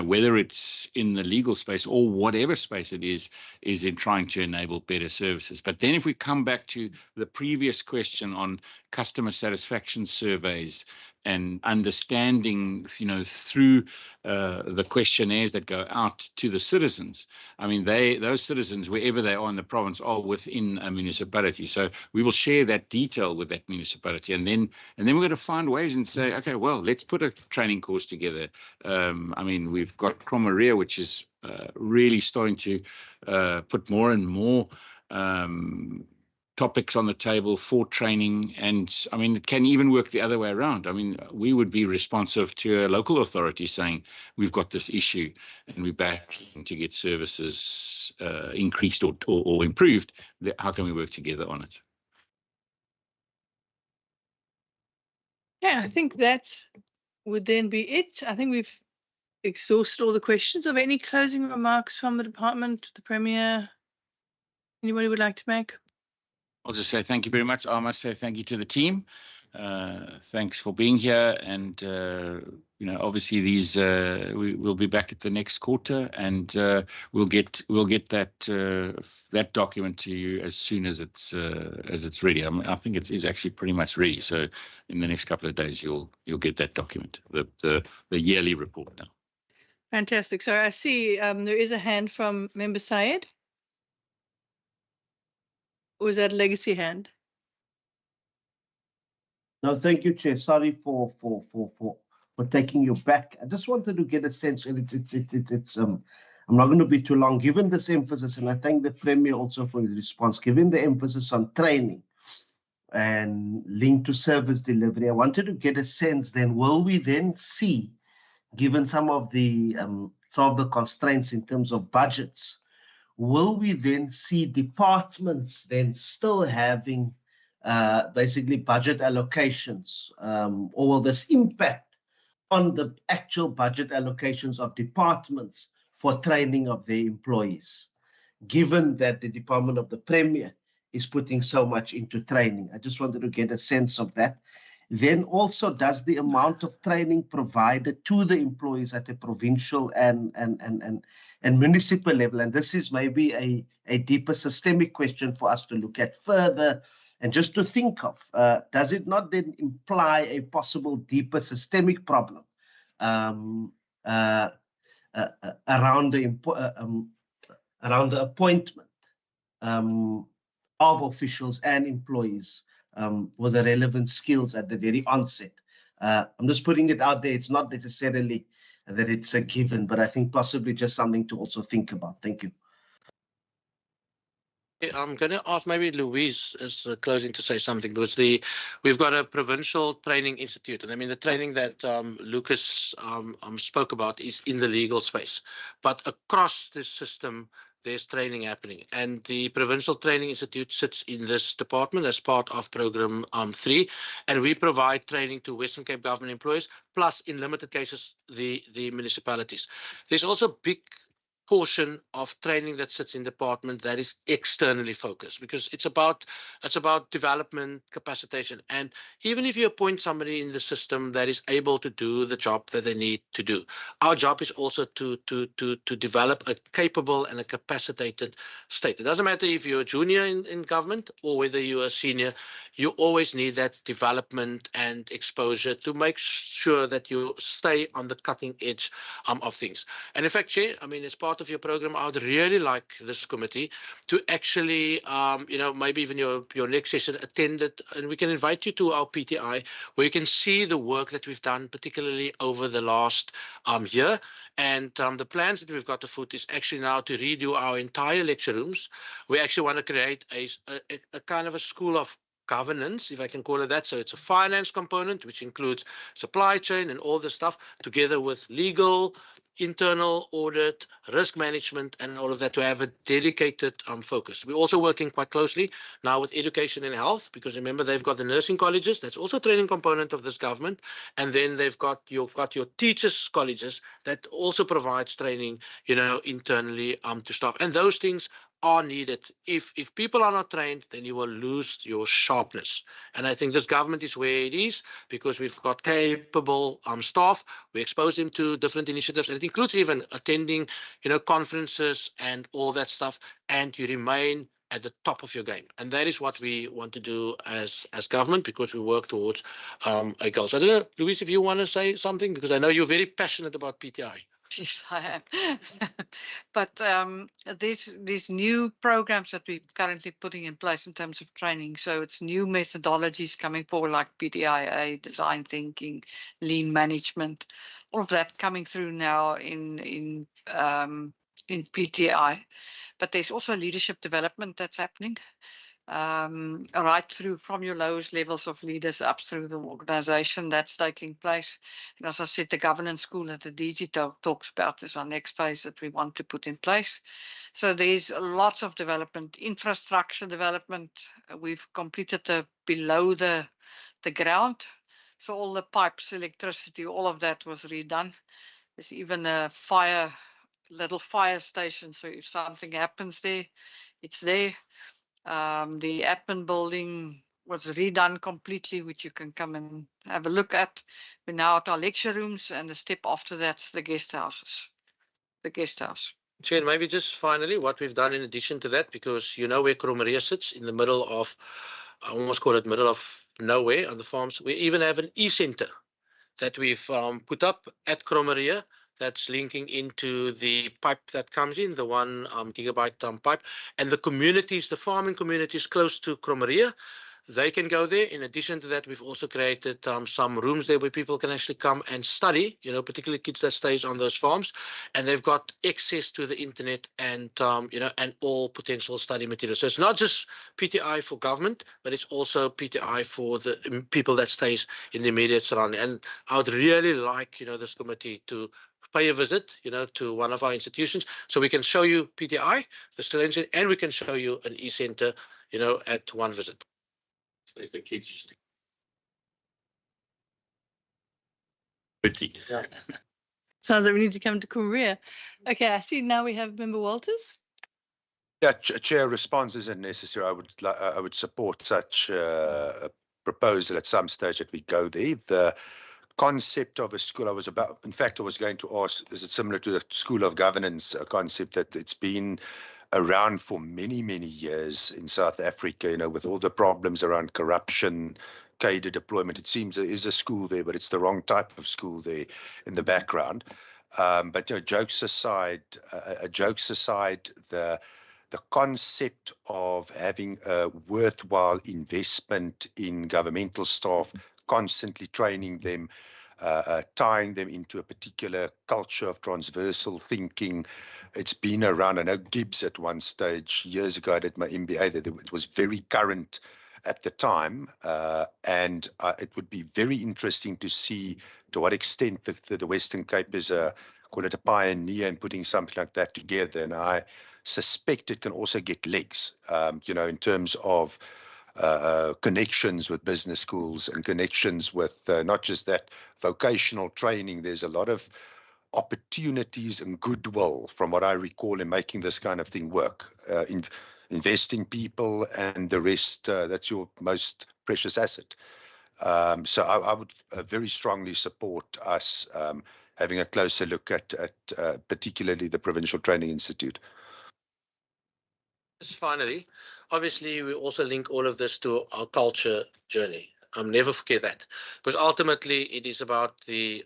whether it's in the legal space or whatever space it is in trying to enable better services. But then if we come back to the previous question on customer satisfaction surveys, and understanding, through the questionnaires that go out to the citizens. I mean, those citizens, wherever they are in the province, are within a municipality. So we will share that detail with that municipality, and then we're going to find ways and say, okay, well, let's put a training course together. I mean, we've got Cromaria, which is really starting to put more and more topics on the table for training. And I mean, it can even work the other way around. I mean, we would be responsive to a local authority saying, we've got this issue and we're back to get services increased or improved. How can we work together on it? Yeah, I think that would then be it. I think we've exhausted all the questions. Are there any closing remarks from the department, the Premier? Anybody would like to make? I'll just say thank you very much. I must say thank you to the team. Thanks for being here. And, obviously these, we'll be back at the next quarter, and we'll get that document to you as soon as it's ready. I think it is actually pretty much ready. So in the next couple of days, you'll get that document, the yearly report now. Fantastic. So I see there is a hand from Member Syed. Or is that a legacy hand? No, thank you, Chair. Sorry for taking you back. I just wanted to get a sense, and I'm not going to be too long. Given this emphasis, and I thank the Premier also for his response, given the emphasis on training and linked to service delivery, I wanted to get a sense then, will we then see, given some of the constraints in terms of budgets, will we then see departments then still having basically budget allocations, or will this impact on the actual budget allocations of departments for training of their employees, given that the Department of the Premier is putting so much into training? I just wanted to get a sense of that. Then also, does the amount of training provided to the employees at the provincial and municipal level, and this is maybe a deeper systemic question for us to look at further and just to think of, does it not then imply a possible deeper systemic problem around the appointment of officials and employees with the relevant skills at the very onset? I'm just putting it out there. It's not necessarily that it's a given, but I think possibly just something to also think about. Thank you. I'm going to ask maybe Louise is closing to say something, because we've got a provincial training institute, and I mean the training that Lucas spoke about is in the legal space, but across this system there's training happening, and the Provincial Training Institute sits in this department as part of Program 3, and we provide training to Western Cape government employees, plus in limited cases the municipalities. There's also a big portion of training that sits in the department that is externally focused, because it's about development, capacitation. And even if you appoint somebody in the system that is able to do the job that they need to do, our job is also to develop a capable and a capacitated state. It doesn't matter if you're a junior in government or whether you're a senior, you always need that development and exposure to make sure that you stay on the cutting edge of things. And in fact, Chair, I mean, as part of your program, I would really like this committee to actually, maybe even your next session attend it, and we can invite you to our PTI, where you can see the work that we've done, particularly over the last year. And the plans that we've got afoot is actually now to redo our entire lecture rooms. We actually want to create a kind of a school of governance, if I can call it that. So it's a finance component, which includes supply chain and all this stuff, together with legal, internal audit, risk management, and all of that, to have a dedicated focus. We're also working quite closely now with education and health, because remember, they've got the nursing colleges. That's also a training component of this government. And then you've got your teachers colleges that also provides training, internally to staff. And those things are needed. If people are not trained, then you will lose your sharpness. And I think this government is where it is, because we've got capable staff. We expose them to different initiatives, and it includes even attending, conferences and all that stuff. And you remain at the top of your game. And that is what we want to do as government, because we work towards a goal. So I don't know, Louise, if you want to say something, because I know you're very passionate about PTI. Yes, I am. But these new programs that we're currently putting in place in terms of training, so it's new methodologies coming forward like PDIA, design thinking, lean management, all of that coming through now in PTI. But there's also leadership development that's happening. Right through from your lowest levels of leaders up through the organization that's taking place. And as I said, the governance school that the DG talks about is our next phase that we want to put in place. So there's lots of development, infrastructure development. We've completed the below the ground. So all the pipes, electricity, all of that was redone. There's even a little fire station. So if something happens there, it's there. The admin building was redone completely, which you can come and have a look at. We're now at our lecture rooms, and the step after that's the guest houses. The guest house. Chair, maybe just finally what we've done in addition to that, because you know where Kromeria sits in the middle of, I almost call it middle of nowhere on the farms. We even have an e-center that we've put up at Kromeria that's linking into the pipe that comes in, the 1 gigabyte pipe, and the communities, the farming communities close to Kromeria, they can go there. In addition to that, we've also created some rooms there where people can actually come and study, you know, particularly kids that stays on those farms, and they've got access to the internet and, you know, and all potential study materials. So it's not just PTI for government, but it's also PTI for the people that stays in the immediate surrounding. And I would really like, you know, this committee to pay a visit, you know, to one of our institutions, so we can show you PTI, the students, and we can show you an e-center, you know, at one visit. So the kids used to. Sounds like we need to come to Korea. Okay, I see now we have Member Walters. Yeah, Chair, response isn't necessary. I would support such a proposal at some stage that we go there. The concept of a school, I was going to ask, is it similar to the School of Governance, a concept that it's been around for many, many years in South Africa, you know, with all the problems around corruption, cadre deployment. It seems there is a school there, but it's the wrong type of school there in the background. But, you know, jokes aside, the concept of having a worthwhile investment in governmental staff, constantly training them, tying them into a particular culture of transversal thinking. It's been around. I know Gibbs at one stage years ago, I did my MBA, that it was very current at the time. And it would be very interesting to see to what extent the Western Cape is call it a pioneer in putting something like that together. And I suspect it can also get legs, you know, in terms of connections with business schools and connections with not just that vocational training. There's a lot of opportunities and goodwill, from what I recall, in making this kind of thing work. Investing people and the rest, that's your most precious asset. So I would very strongly support us having a closer look at particularly the Provincial Training Institute. Just finally, obviously, we also link all of this to our culture journey. Never forget that, because ultimately it is about the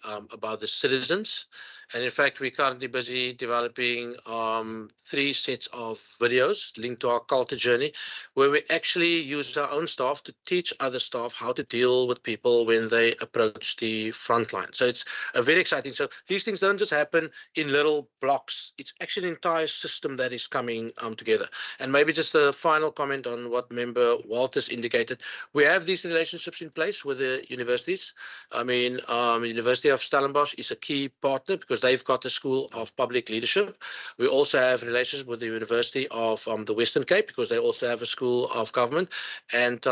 citizens. And in fact, we're currently busy developing 3 sets of videos linked to our culture journey, where we actually use our own staff to teach other staff how to deal with people when they approach the front line. So it's very exciting. So these things don't just happen in little blocks. It's actually an entire system that is coming together. And maybe just a final comment on what Member Walters indicated. We have these relationships in place with the universities. I mean, University of Stellenbosch is a key partner because they've got a School of Public Leadership. We also have relations with the University of the Western Cape because they also have a School of Government. And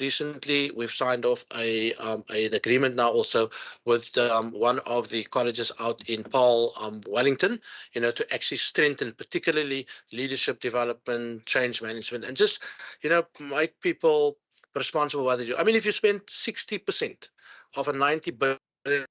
recently we've signed off an agreement now also with one of the colleges out in Paarl, Wellington, you know, to actually strengthen particularly leadership development, change management, and just, you know, make people responsible for what they do. I mean, if you spend 60% of a 90 billion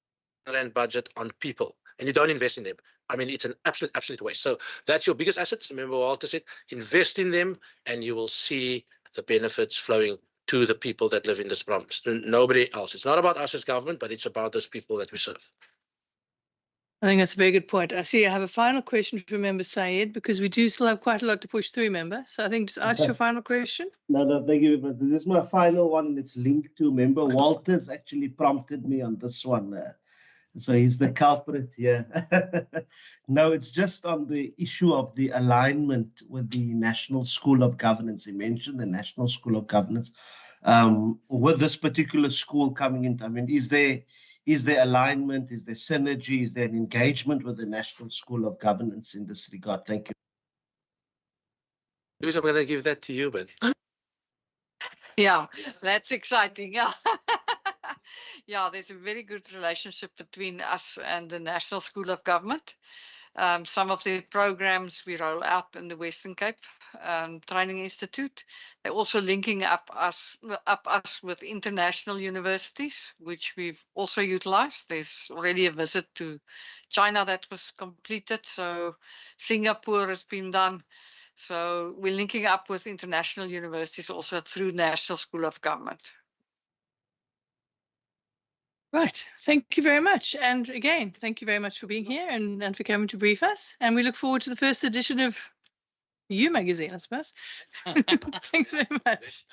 rand budget on people and you don't invest in them, I mean, it's an absolute waste. So that's your biggest asset. Remember, Walter said, invest in them, and you will see the benefits flowing to the people that live in this province. Nobody else. It's not about us as government, but it's about those people that we serve. I think that's a very good point. I see I have a final question for Member Sayed, because we do still have quite a lot to push through, Member. So I think just ask your final question. No, thank you. But this is my final one, and it's linked to Member Walters actually prompted me on this one. So he's the culprit here. No, it's just on the issue of the alignment with the National School of Governance. He mentioned the National School of Governance. With this particular school coming in, I mean, is there alignment? Is there synergy? Is there an engagement with the National School of Governance in this regard? Thank you. Louise, I'm going to give that to you, Ben. Yeah, that's exciting. Yeah. Yeah, there's a very good relationship between us and the National School of Government. Some of the programs we roll out in the Western Cape Training Institute, they're also linking up us with international universities, which we've also utilized. There's already a visit to China that was completed. So Singapore has been done. So we're linking up with international universities also through National School of Government. Right. Thank you very much. And again, thank you very much for being here and for coming to brief us. And we look forward to the first edition of You magazine, I suppose. Thanks very much.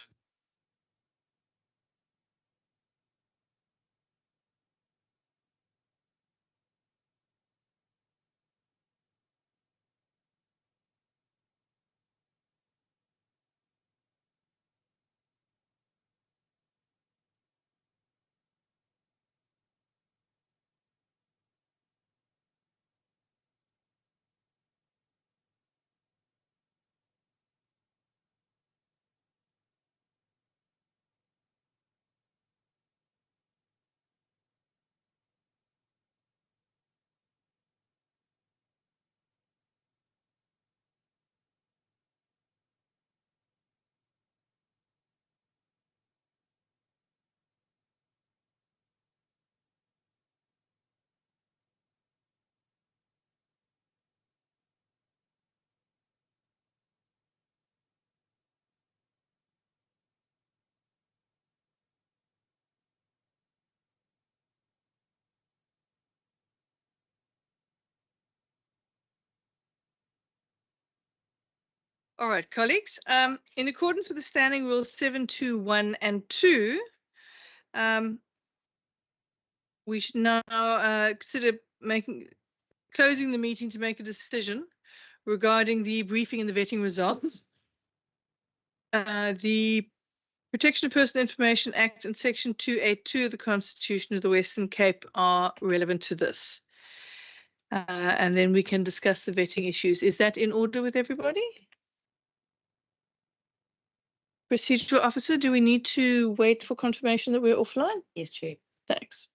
All right, colleagues. In accordance with the Standing Rules 721 and 2, we should now consider closing the meeting to make a decision regarding the briefing and the vetting results. The Protection of Personal Information Act and Section 282 of the Constitution of the Western Cape are relevant to this. And then we can discuss the vetting issues. Is that in order with everybody? Procedural officer, do we need to wait for confirmation that we're offline? Yes, Chair. Thanks.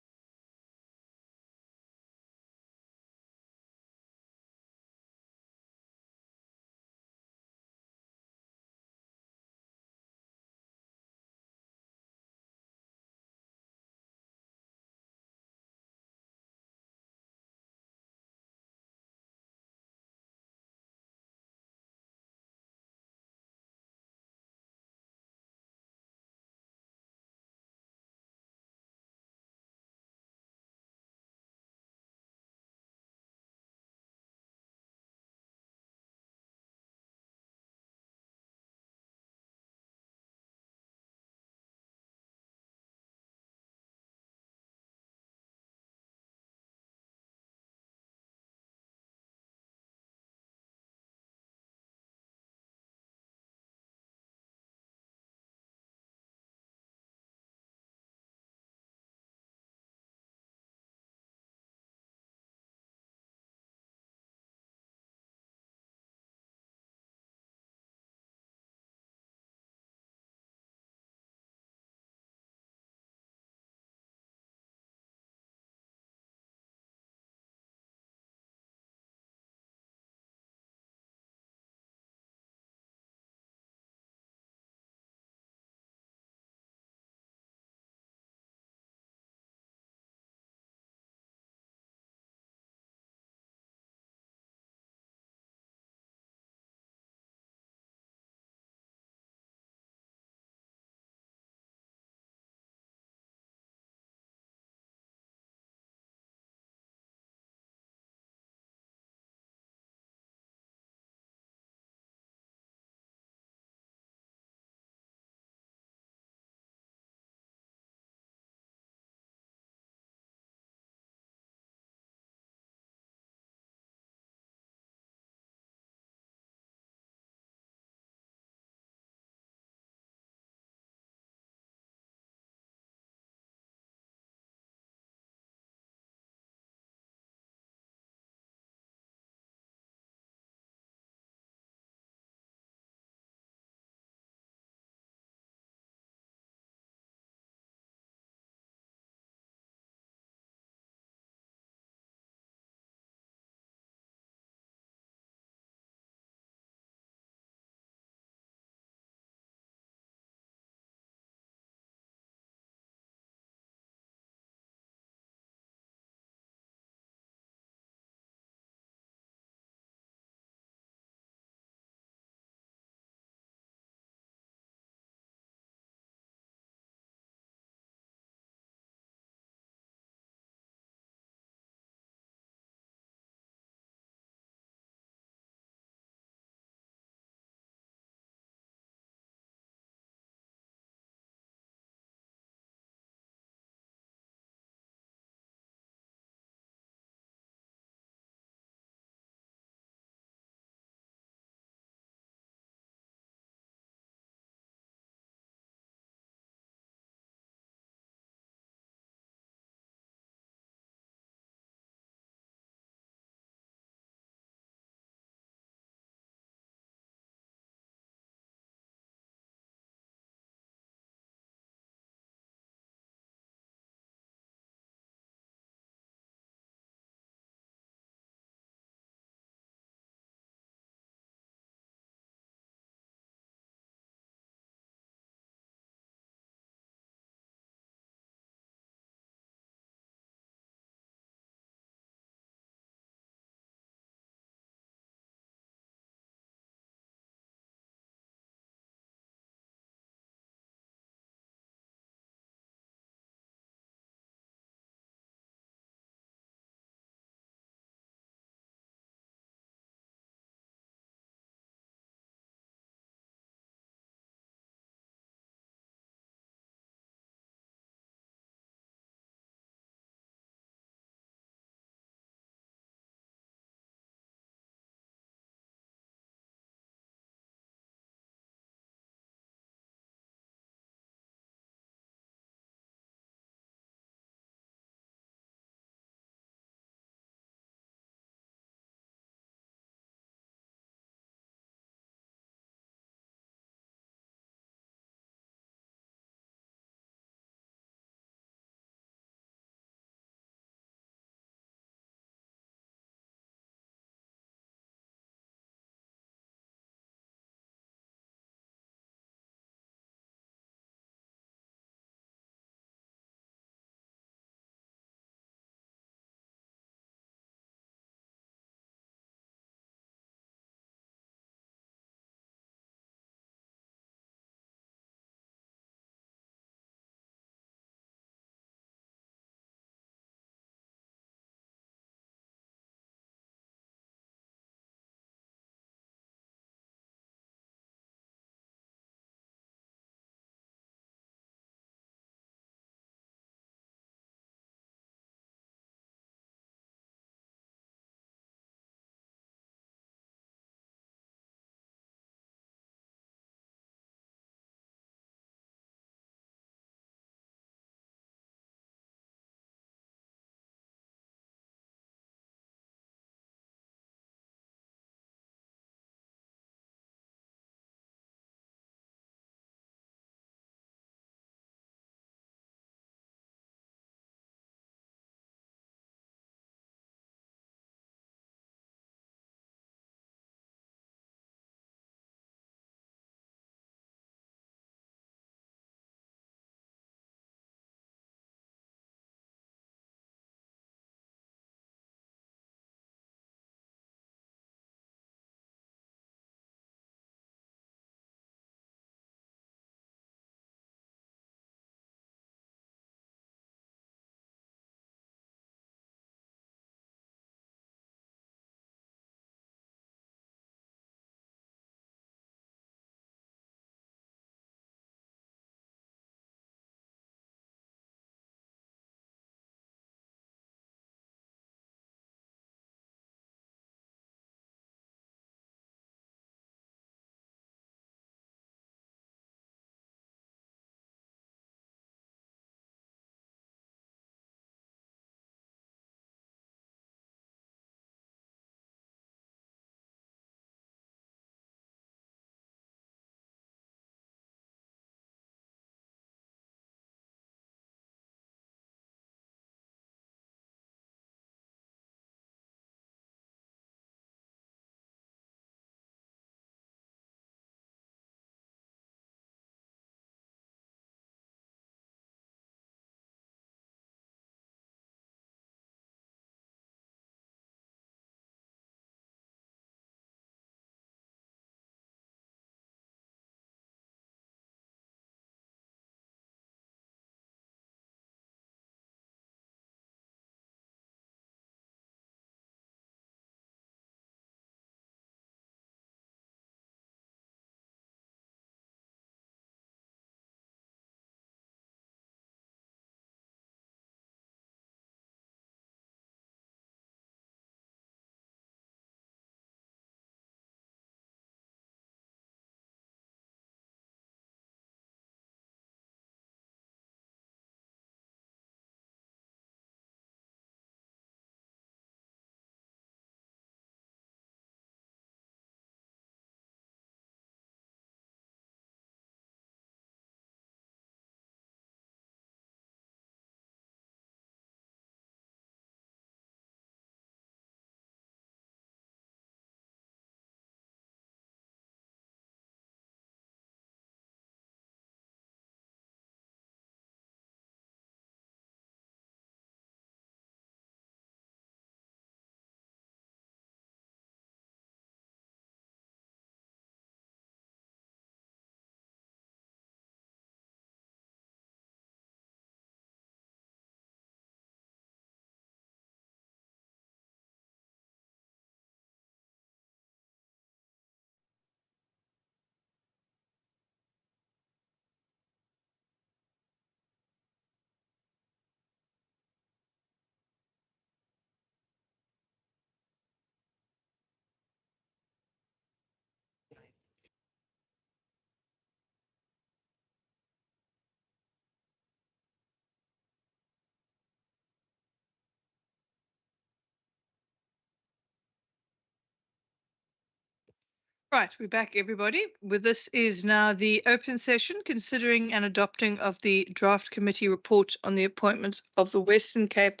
Right, we're back, everybody. With this is now the open session, considering and adopting of the draft committee report on the appointment of the Western Cape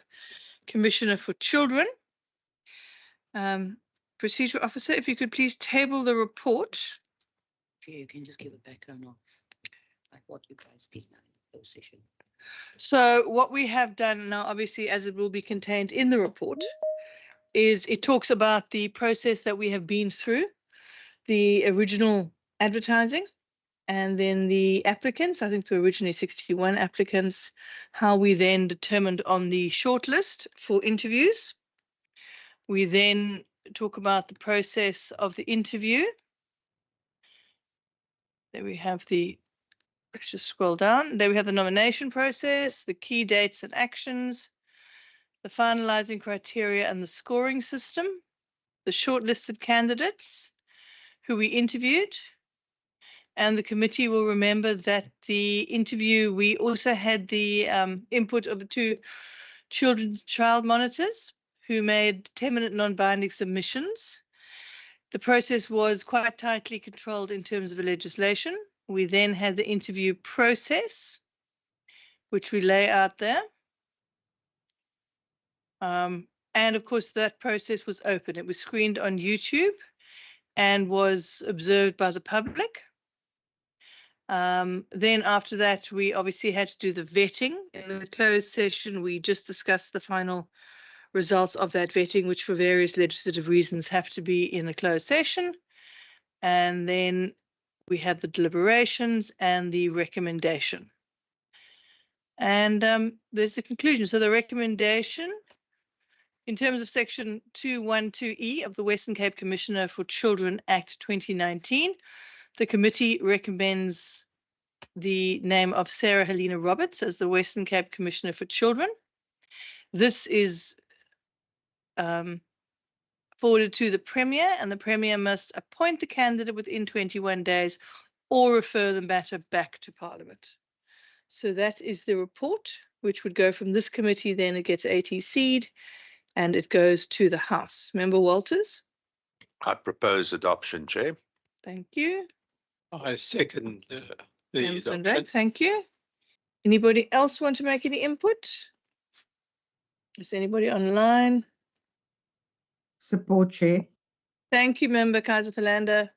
Commissioner for Children. Procedure officer, if you could please table the report. You can just give a background of like what you guys did now in the closed session. So what we have done now, obviously, as it will be contained in the report, is it talks about the process that we have been through, the original advertising, and then the applicants. I think there were originally 61 applicants, how we then determined on the shortlist for interviews. We then talk about the process of the interview. There we have the, let's just scroll down. There we have the nomination process, the key dates and actions, the finalizing criteria and the scoring system, the shortlisted candidates who we interviewed. And the committee will remember that the interview, we also had the input of the two children's child monitors who made 10-minute non-binding submissions. The process was quite tightly controlled in terms of the legislation. We then had the interview process, which we lay out there. And of course, that process was open. It was screened on YouTube and was observed by the public. Then after that, we obviously had to do the vetting. In the closed session, we just discussed the final results of that vetting, which for various legislative reasons have to be in a closed session. And then we had the deliberations and the recommendation. And there's the conclusion. So the recommendation, in terms of Section 212E of the Western Cape Commissioner for Children Act 2019, the committee recommends the name of Sarah Helena Roberts as the Western Cape Commissioner for Children. This is forwarded to the Premier, and the Premier must appoint the candidate within 21 days or refer the matter back to Parliament. So that is the report, which would go from this committee, then it gets ATC'd, and it goes to the House. Member Walters? I propose adoption, Chair. Thank you. I second the Member Van adoption. Dyk, thank you. Anybody else want to make any input? Is anybody online? Support, Chair. Thank you, Member Kaiser Philander.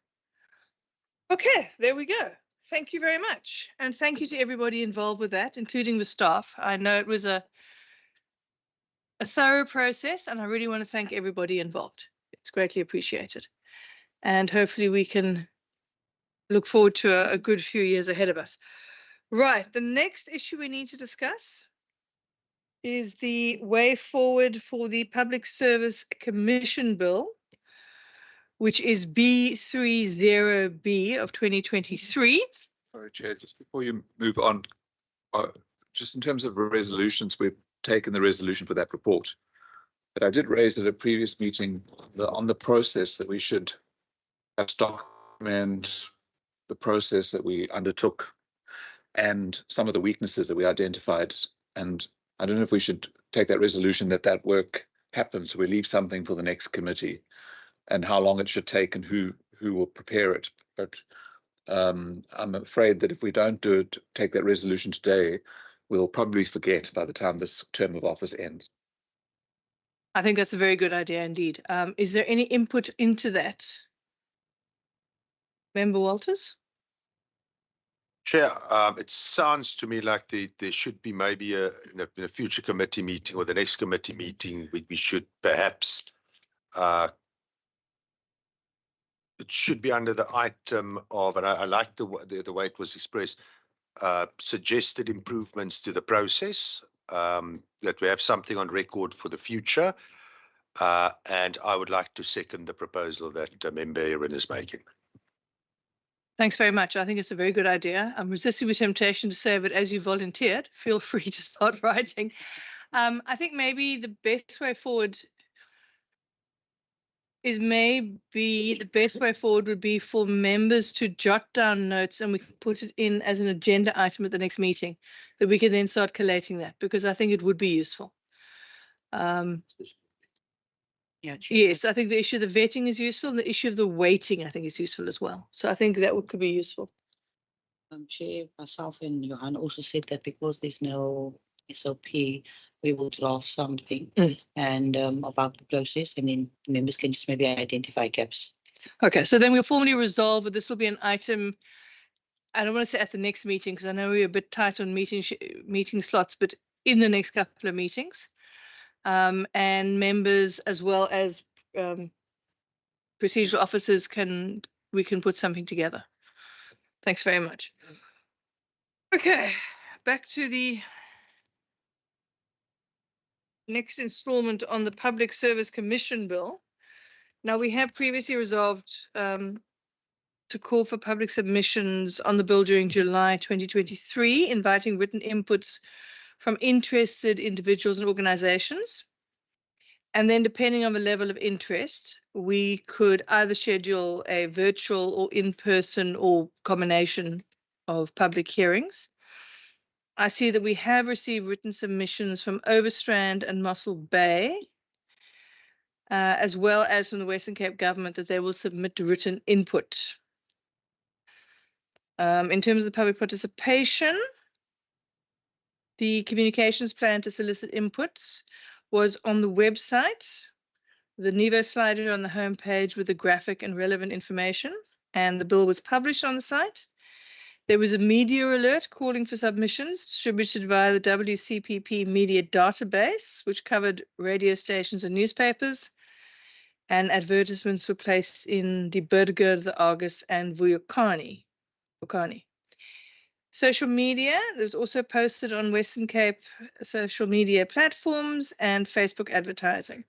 Okay, there we go. Thank you very much. And thank you to everybody involved with that, including the staff. I know it was a thorough process, and I really want to thank everybody involved. It's greatly appreciated. And hopefully we can look forward to a good few years ahead of us. Right, the next issue we need to discuss is the way forward for the Public Service Commission Bill, which is B30B of 2023. Sorry, Chair, just before you move on, just in terms of resolutions, we've taken the resolution for that report. But I did raise at a previous meeting on the process that we should document the process that we undertook and some of the weaknesses that we identified. And I don't know if we should take that resolution that work happens, so we leave something for the next committee, and how long it should take and who will prepare it. But I'm afraid that if we don't take that resolution today, we'll probably forget by the time this term of office ends. I think that's a very good idea indeed. Is there any input into that? Member Walters? Chair, it sounds to me like there should be maybe in a future committee meeting or the next committee meeting, we should perhaps it should be under the item of, and I like the way it was expressed, suggested improvements to the process, that we have something on record for the future. And I would like to second the proposal that Member Erin is making. Thanks very much. I think it's a very good idea. I'm resisting the temptation to say, but as you volunteered, feel free to start writing. I think maybe the best way forward would be for members to jot down notes, and we can put it in as an agenda item at the next meeting, that we can then start collating that, because I think it would be useful. Yeah, Chair. Yes, I think the issue of the vetting is useful, and the issue of the weighting, I think, is useful as well. So I think that could be useful. Chair, myself and Johan also said that because there's no SOP, we will draft something and about the process, and then members can just maybe identify gaps. Okay, so then we'll formally resolve that this will be an item. I don't want to say at the next meeting because I know we're a bit tight on meeting slots, but in the next couple of meetings, and members as well as procedural officers we can put something together. Thanks very much. Okay, back to the next installment on the Public Service Commission Bill. Now, we have previously resolved to call for public submissions on the bill during July 2023, inviting written inputs from interested individuals and organizations. And then depending on the level of interest, we could either schedule a virtual or in-person or combination of public hearings. I see that we have received written submissions from Overstrand and Mossel Bay, as well as from the Western Cape government that they will submit written input. In terms of the public participation, the communications plan to solicit inputs was on the website, the Nevo slider on the homepage with the graphic and relevant information, and the bill was published on the site. There was a media alert calling for submissions distributed via the WCPP media database, which covered radio stations and newspapers, and advertisements were placed in Die Burger, the Argus, and Vuyokani. Social media, there's also posted on Western Cape social media platforms and Facebook advertising.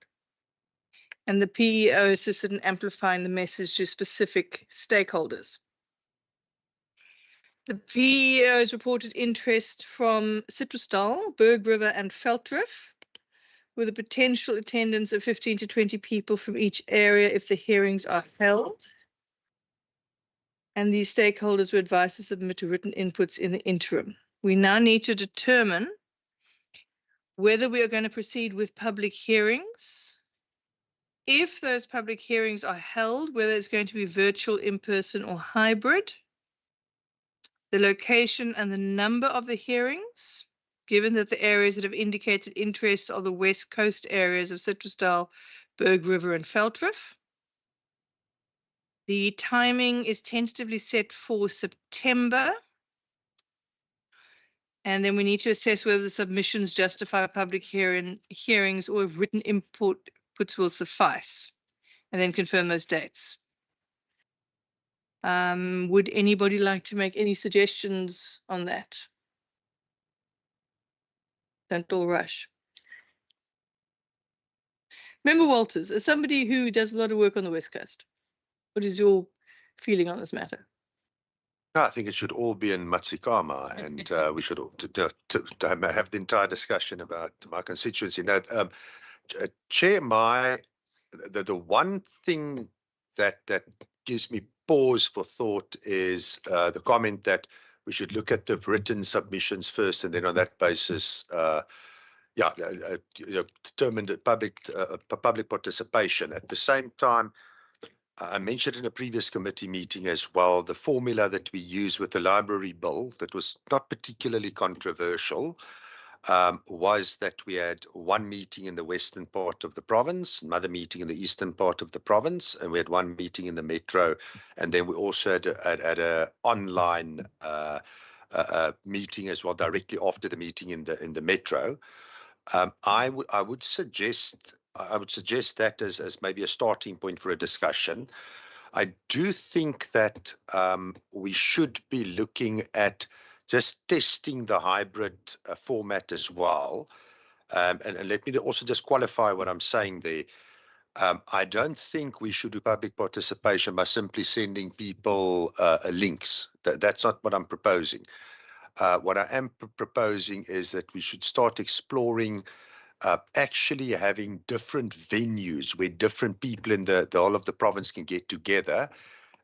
And the PEO assisted in amplifying the message to specific stakeholders. The PEO has reported interest from Citrusdal, Berg River, and Velddrif, with a potential attendance of 15 to 20 people from each area if the hearings are held. And these stakeholders were advised to submit written inputs in the interim. We now need to determine whether we are going to proceed with public hearings. If those public hearings are held, whether it's going to be virtual, in-person, or hybrid, the location and the number of the hearings, given that the areas that have indicated interest are the West Coast areas of Citrusdal, Berg River, and Velddrif. The timing is tentatively set for September. And then we need to assess whether the submissions justify public hearings or if written inputs will suffice, and then confirm those dates. Would anybody like to make any suggestions on that? Don't all rush. Member Walters, as somebody who does a lot of work on the West Coast, what is your feeling on this matter? No, I think it should all be in Matsikama, and we should have the entire discussion about my constituency. Now, Chair, the one thing that gives me pause for thought is the comment that we should look at the written submissions first, and then on that basis, determine the public participation. At the same time, I mentioned in a previous committee meeting as well, the formula that we use with the library bill that was not particularly controversial was that we had one meeting in the western part of the province, another meeting in the eastern part of the province, and we had one meeting in the metro, and then we also had an online meeting as well directly after the meeting in the metro. I would suggest that as maybe a starting point for a discussion. I do think that we should be looking at just testing the hybrid format as well. And let me also just qualify what I'm saying there. I don't think we should do public participation by simply sending people links. That's not what I'm proposing. What I am proposing is that we should start exploring actually having different venues where different people in the whole of the province can get together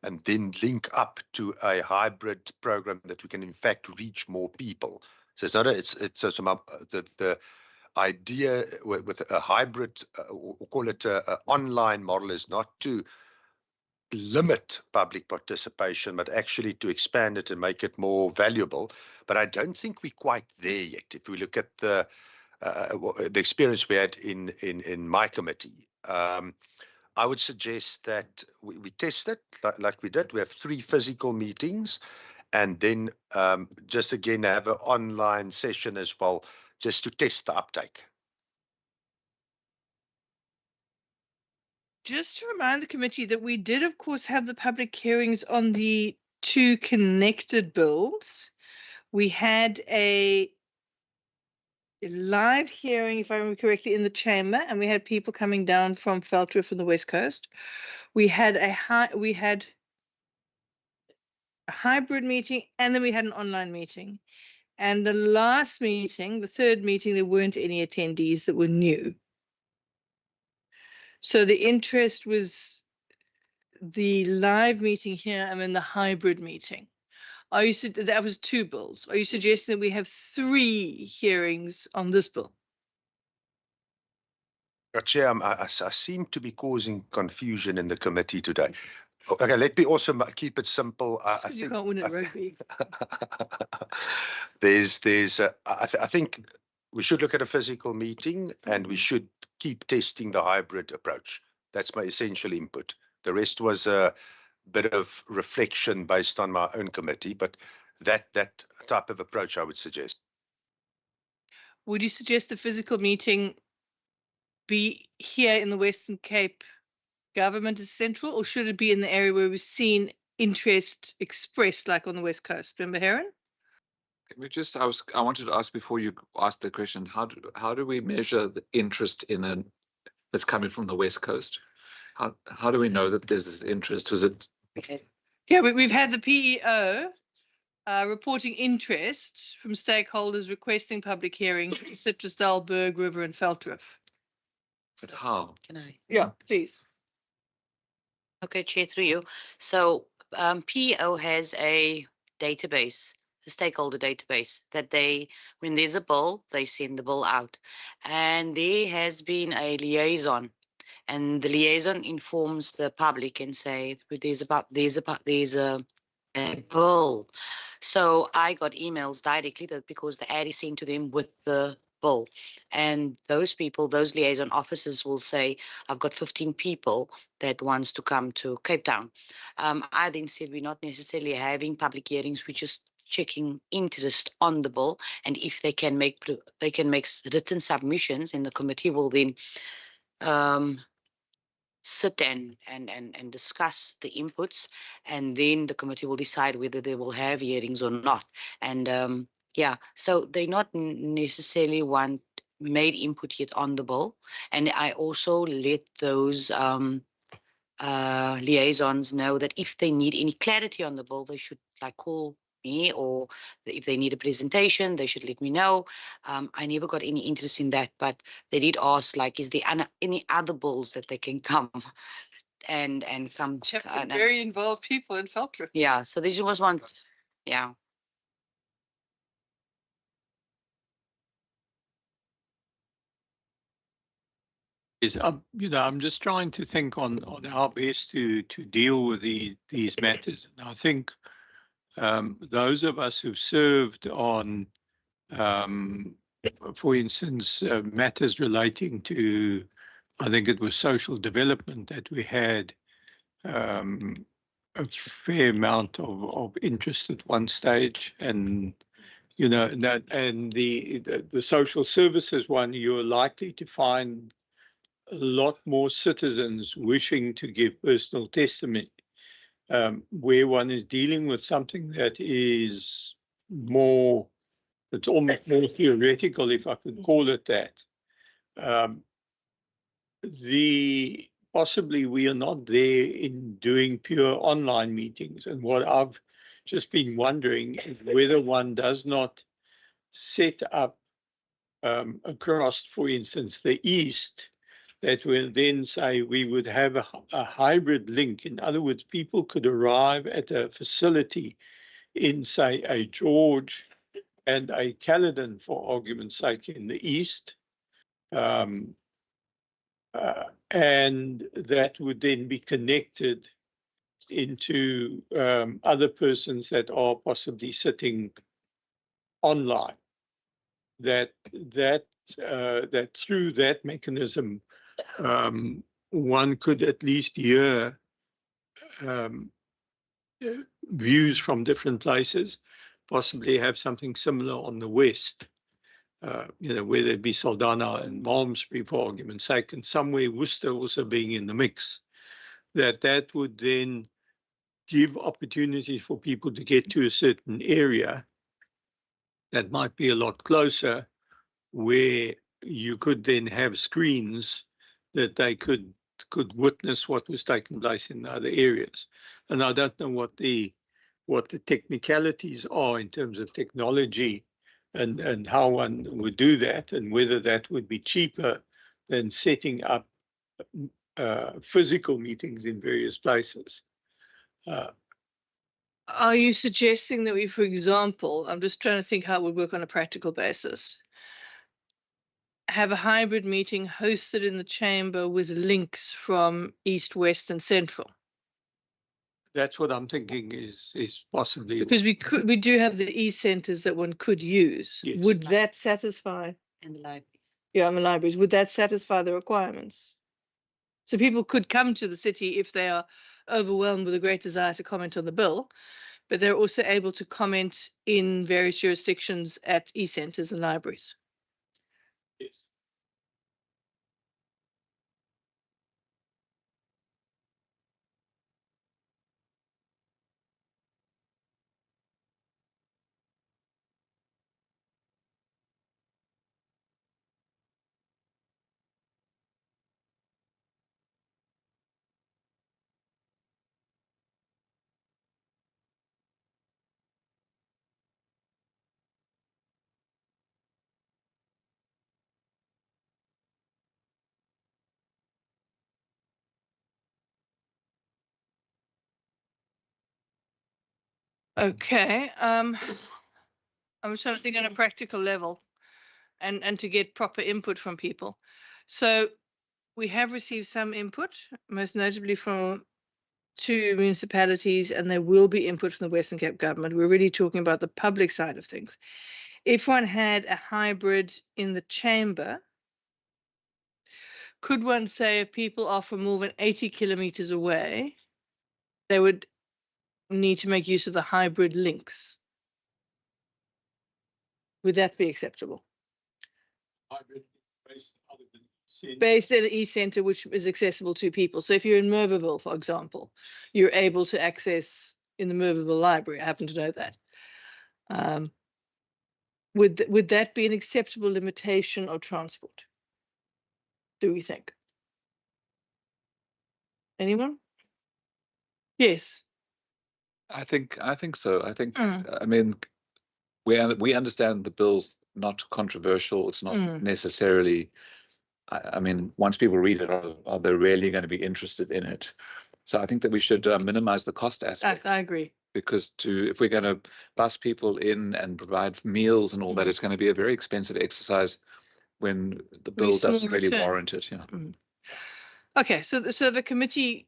and then link up to a hybrid program that we can in fact reach more people. So it's not idea with a hybrid, or call it a online model, is not to limit public participation, but actually to expand it and make it more valuable. But I don't think we're quite there yet. If we look at the experience we had in my committee, I would suggest that we test it like we did. We have 3 physical meetings, and then just again have an online session as well, just to test the uptake. Just to remind the committee that we did, of course, have the public hearings on the 2 connected bills. We had a live hearing, if I remember correctly, in the chamber, and we had people coming down from Veldrif and the West Coast. We had a hybrid meeting, and then we had an online meeting. And the last meeting, the 3rd meeting, there weren't any attendees that were new. So the interest was the live meeting here and then the hybrid meeting. That was 2 bills. Are you suggesting that we have 3 hearings on this bill? Chair, I seem to be causing confusion in the committee today. Okay, let me also keep it simple. I think you can't win at rugby. I think we should look at a physical meeting, and we should keep testing the hybrid approach. That's my essential input. The rest was a bit of reflection based on my own committee, but that type of approach I would suggest. Would you suggest the physical meeting be here in the Western Cape government as central, or should it be in the area where we've seen interest expressed, like on the West Coast? Remember, Heron? I wanted to ask before you asked the question, how do we measure the interest that's coming from the West Coast? How do we know that there's this interest? Was it? Yeah, we've had the PEO reporting interest from stakeholders requesting public hearings in Citrusdal, Berg River, and Veldrif. But how? Can I? Yeah, please. Okay, Chair, through you. So PEO has a database, a stakeholder database that when there's a bill, they send the bill out. And there has been a liaison, and the liaison informs the public and say there's a bill. So I got emails directly because the ad is sent to them with the bill, and those liaison officers will say, I've got 15 people that wants to come to Cape Town. I then said, we're not necessarily having public hearings, we're just checking interest on the bill, and if they can make written submissions, and the committee will then sit and discuss the inputs, and then the committee will decide whether they will have hearings or not. And yeah, so they not necessarily made input yet on the bill. And I also let those liaisons know that if they need any clarity on the bill, they should call me, or if they need a presentation, they should let me know. I never got any interest in that, but they did ask, is there any other bills that they can come and come? Very involved people in Veldrif. Yeah, so they just want, yeah. I'm just trying to think on how best to deal with these matters. And I think those of us who've served on, for instance, matters relating to, I think it was social development, that we had a fair amount of interest at one stage, and and the social services one, you're likely to find a lot more citizens wishing to give personal testimony, where one is dealing with something that is it's almost more theoretical, if I could call it that. Possibly we are not there in doing pure online meetings, and what I've just been wondering is whether one does not set up across, for instance, the East, that will then say we would have a hybrid link. In other words, people could arrive at a facility in, say, a George and a Caledon, for argument's sake, in the East, Um, and that would then be connected into other persons that are possibly sitting online. That through that mechanism, one could at least hear views from different places, possibly have something similar on the west. Whether it be Saldanha and Malmesbury, for argument's sake, and somewhere Worcester also being in the mix, that would then give opportunities for people to get to a certain area that might be a lot closer, where you could then have screens that they could witness what was taking place in other areas. And I don't know what the technicalities are in terms of technology and how one would do that, and whether that would be cheaper than setting up physical meetings in various places. Are you suggesting that we, for example, I'm just trying to think how it would work on a practical basis, have a hybrid meeting hosted in the chamber with links from East, West, and Central? That's what I'm thinking is possibly, Because we do have the e-centers that one could use. Yes. Would that satisfy? And the library. Yeah, I'm a libraries. Would that satisfy the requirements? So people could come to the city if they are overwhelmed with a great desire to comment on the bill, but they're also able to comment in various jurisdictions at e-centers and libraries. yes. Okay. I'm trying to think on a practical level and to get proper input from people. So we have received some input, most notably from 2 municipalities, and there will be input from the Western Cape government. We're really talking about the public side of things. If one had a hybrid in the chamber, could one say if people are from more than 80 kilometers away, they would need to make use of the hybrid links? Would that be acceptable? Hybrid Based at an e-center which is accessible to people. So if you're in Merville, for example, you're able to access in the Merville library. I happen to know that. Would that be an acceptable limitation of transport? Do we think? Anyone? Yes. I think so. I think, Mm. I mean, we understand the bill's not controversial. It's not necessarily, I mean, once people read it, are they really going to be interested in it? So I think that we should minimize the cost aspect. I agree. Because if we're going to bus people in and provide meals and all that, it's going to be a very expensive exercise when the bill doesn't really warrant it. Yeah. Okay, so the committee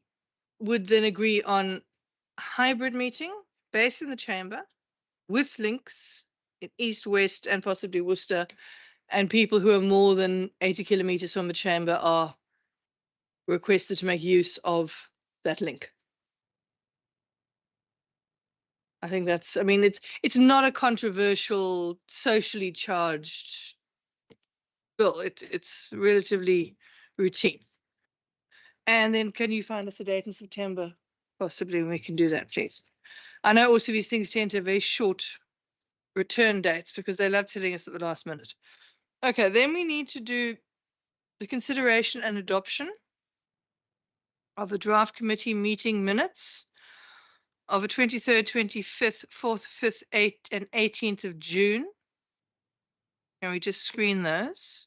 would then agree on hybrid meeting based in the chamber with links in East, West, and possibly Worcester, and people who are more than 80 kilometers from the chamber are requested to make use of that link. I think that's, I mean, it's not a controversial, socially charged bill. It's relatively routine. And then can you find us a date in September? Possibly we can do that, please. I know also these things tend to have very short return dates because they love telling us at the last minute. Okay, then we need to do the consideration and adoption of the draft committee meeting minutes of the 23rd, 25th, 4th, 5th, 8th, and 18th of June. Can we just screen those?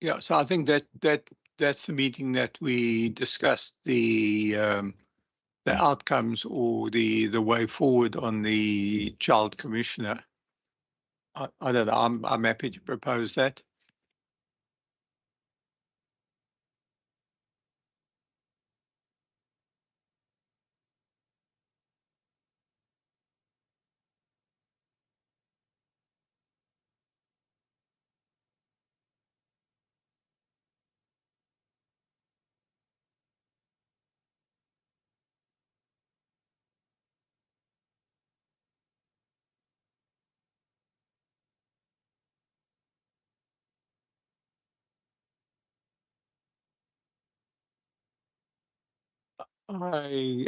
Yeah, so I think that's the meeting that we discussed the outcomes or the way forward on the child commissioner. I don't know. I'm happy to propose that.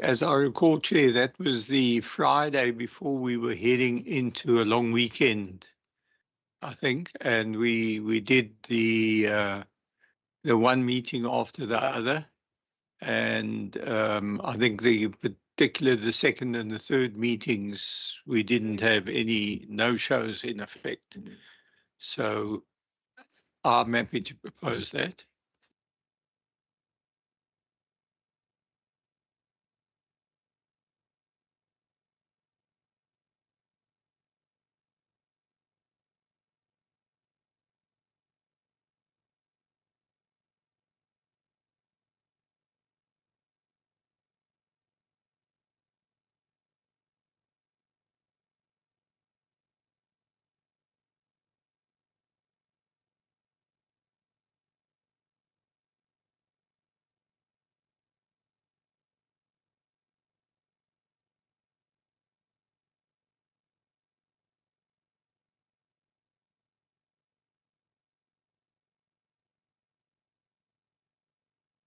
As I recall, Chair, that was the Friday before we were heading into a long weekend, I think, and we did the one meeting after the other, and I think the second and the third meetings we didn't have any no-shows in effect. So I'm happy to propose that.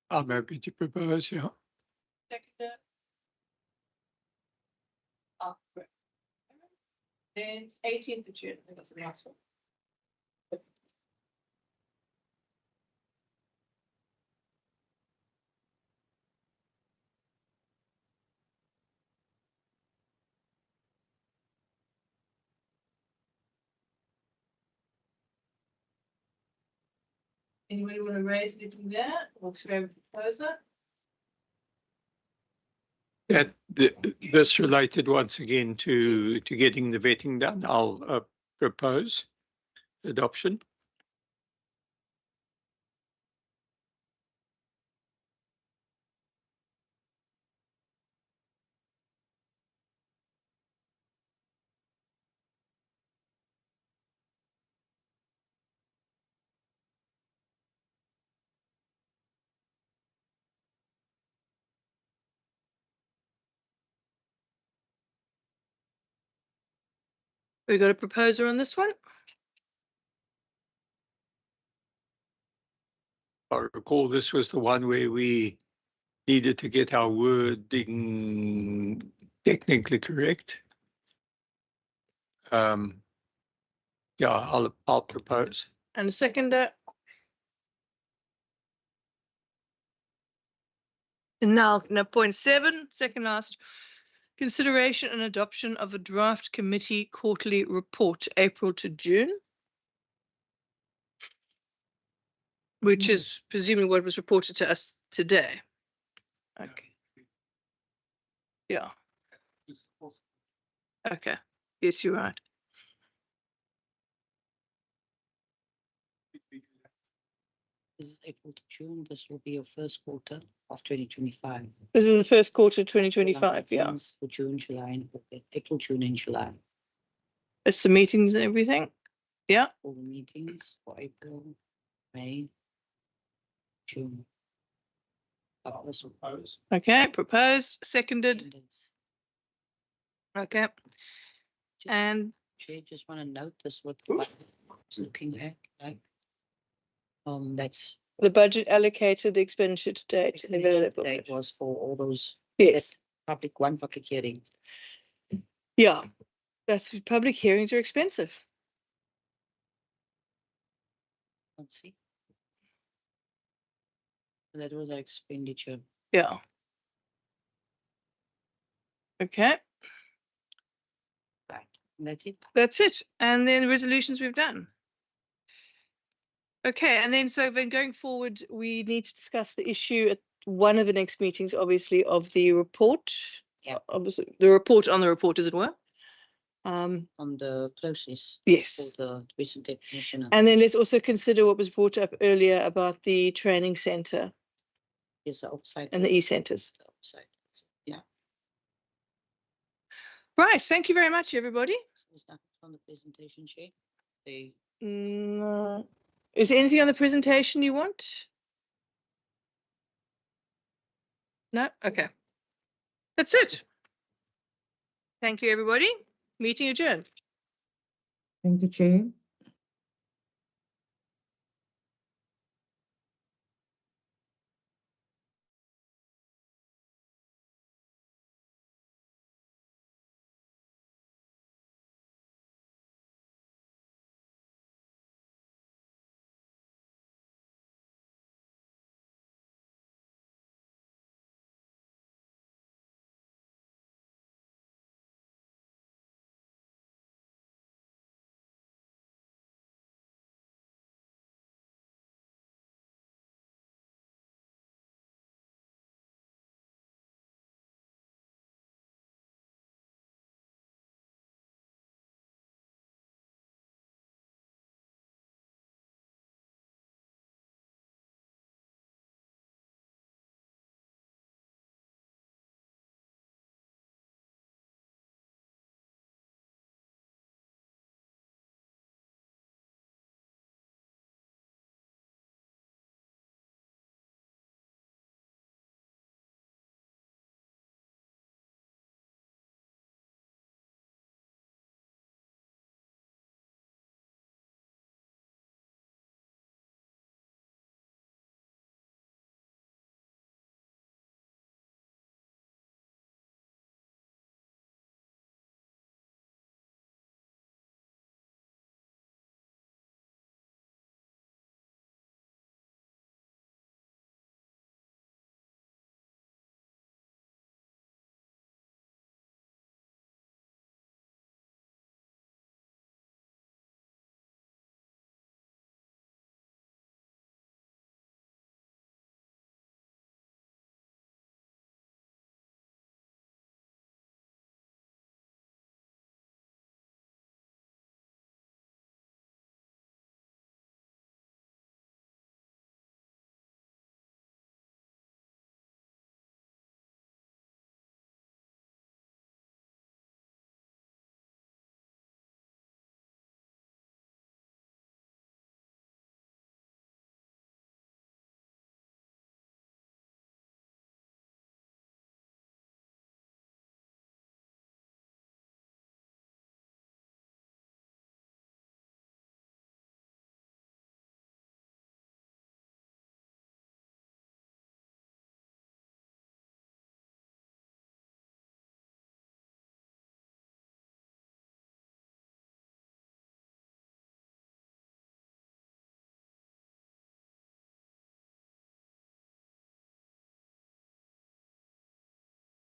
I'm happy to propose, yeah. Second. Oh, great. Then 18th of June, I think that's the last one. Anybody want to raise anything there or should I propose it? This related once again to getting the vetting done. I'll propose adoption. We got a proposer on this one? I recall this was the one where we needed to get our wording technically correct. Yeah, I'll propose. And a seconder. And now point 7, second last. Consideration and adoption of a draft committee quarterly report, April to June. Which is presumably what was reported to us today. Okay. Yeah. Okay. Yes, you're right. This is April to June. This will be your first quarter of 2025. This is the first quarter of 2025, yeah. For June, July, and August. April, June, and July. It's the meetings and everything. Yeah. All the meetings for April, May, June. Okay, proposed, seconded. Okay. And Chair, just want to note this what it's looking at, like that's the budget allocated, the expenditure to date and available. Date was for all those yes public hearing. Yeah, that's public hearings are expensive. Let's see. That was our expenditure. Yeah. Okay. Right. That's it. That's it. And then resolutions we've done. Okay, and then so then going forward, we need to discuss the issue at one of the next meetings, obviously, of the report. Yeah. Obviously, the report on the report, as it were. On the process. Yes. For the Western Cape Commissioner. And then let's also consider what was brought up earlier about the training centre Yes, the oversight. and the e-centres. The oversight. Yeah. Right, thank you very much, everybody. There's nothing from the presentation, Chair. They Is there anything on the presentation you want? No? Okay. That's it. Thank you, everybody. Meeting adjourned. Thank you, Chair.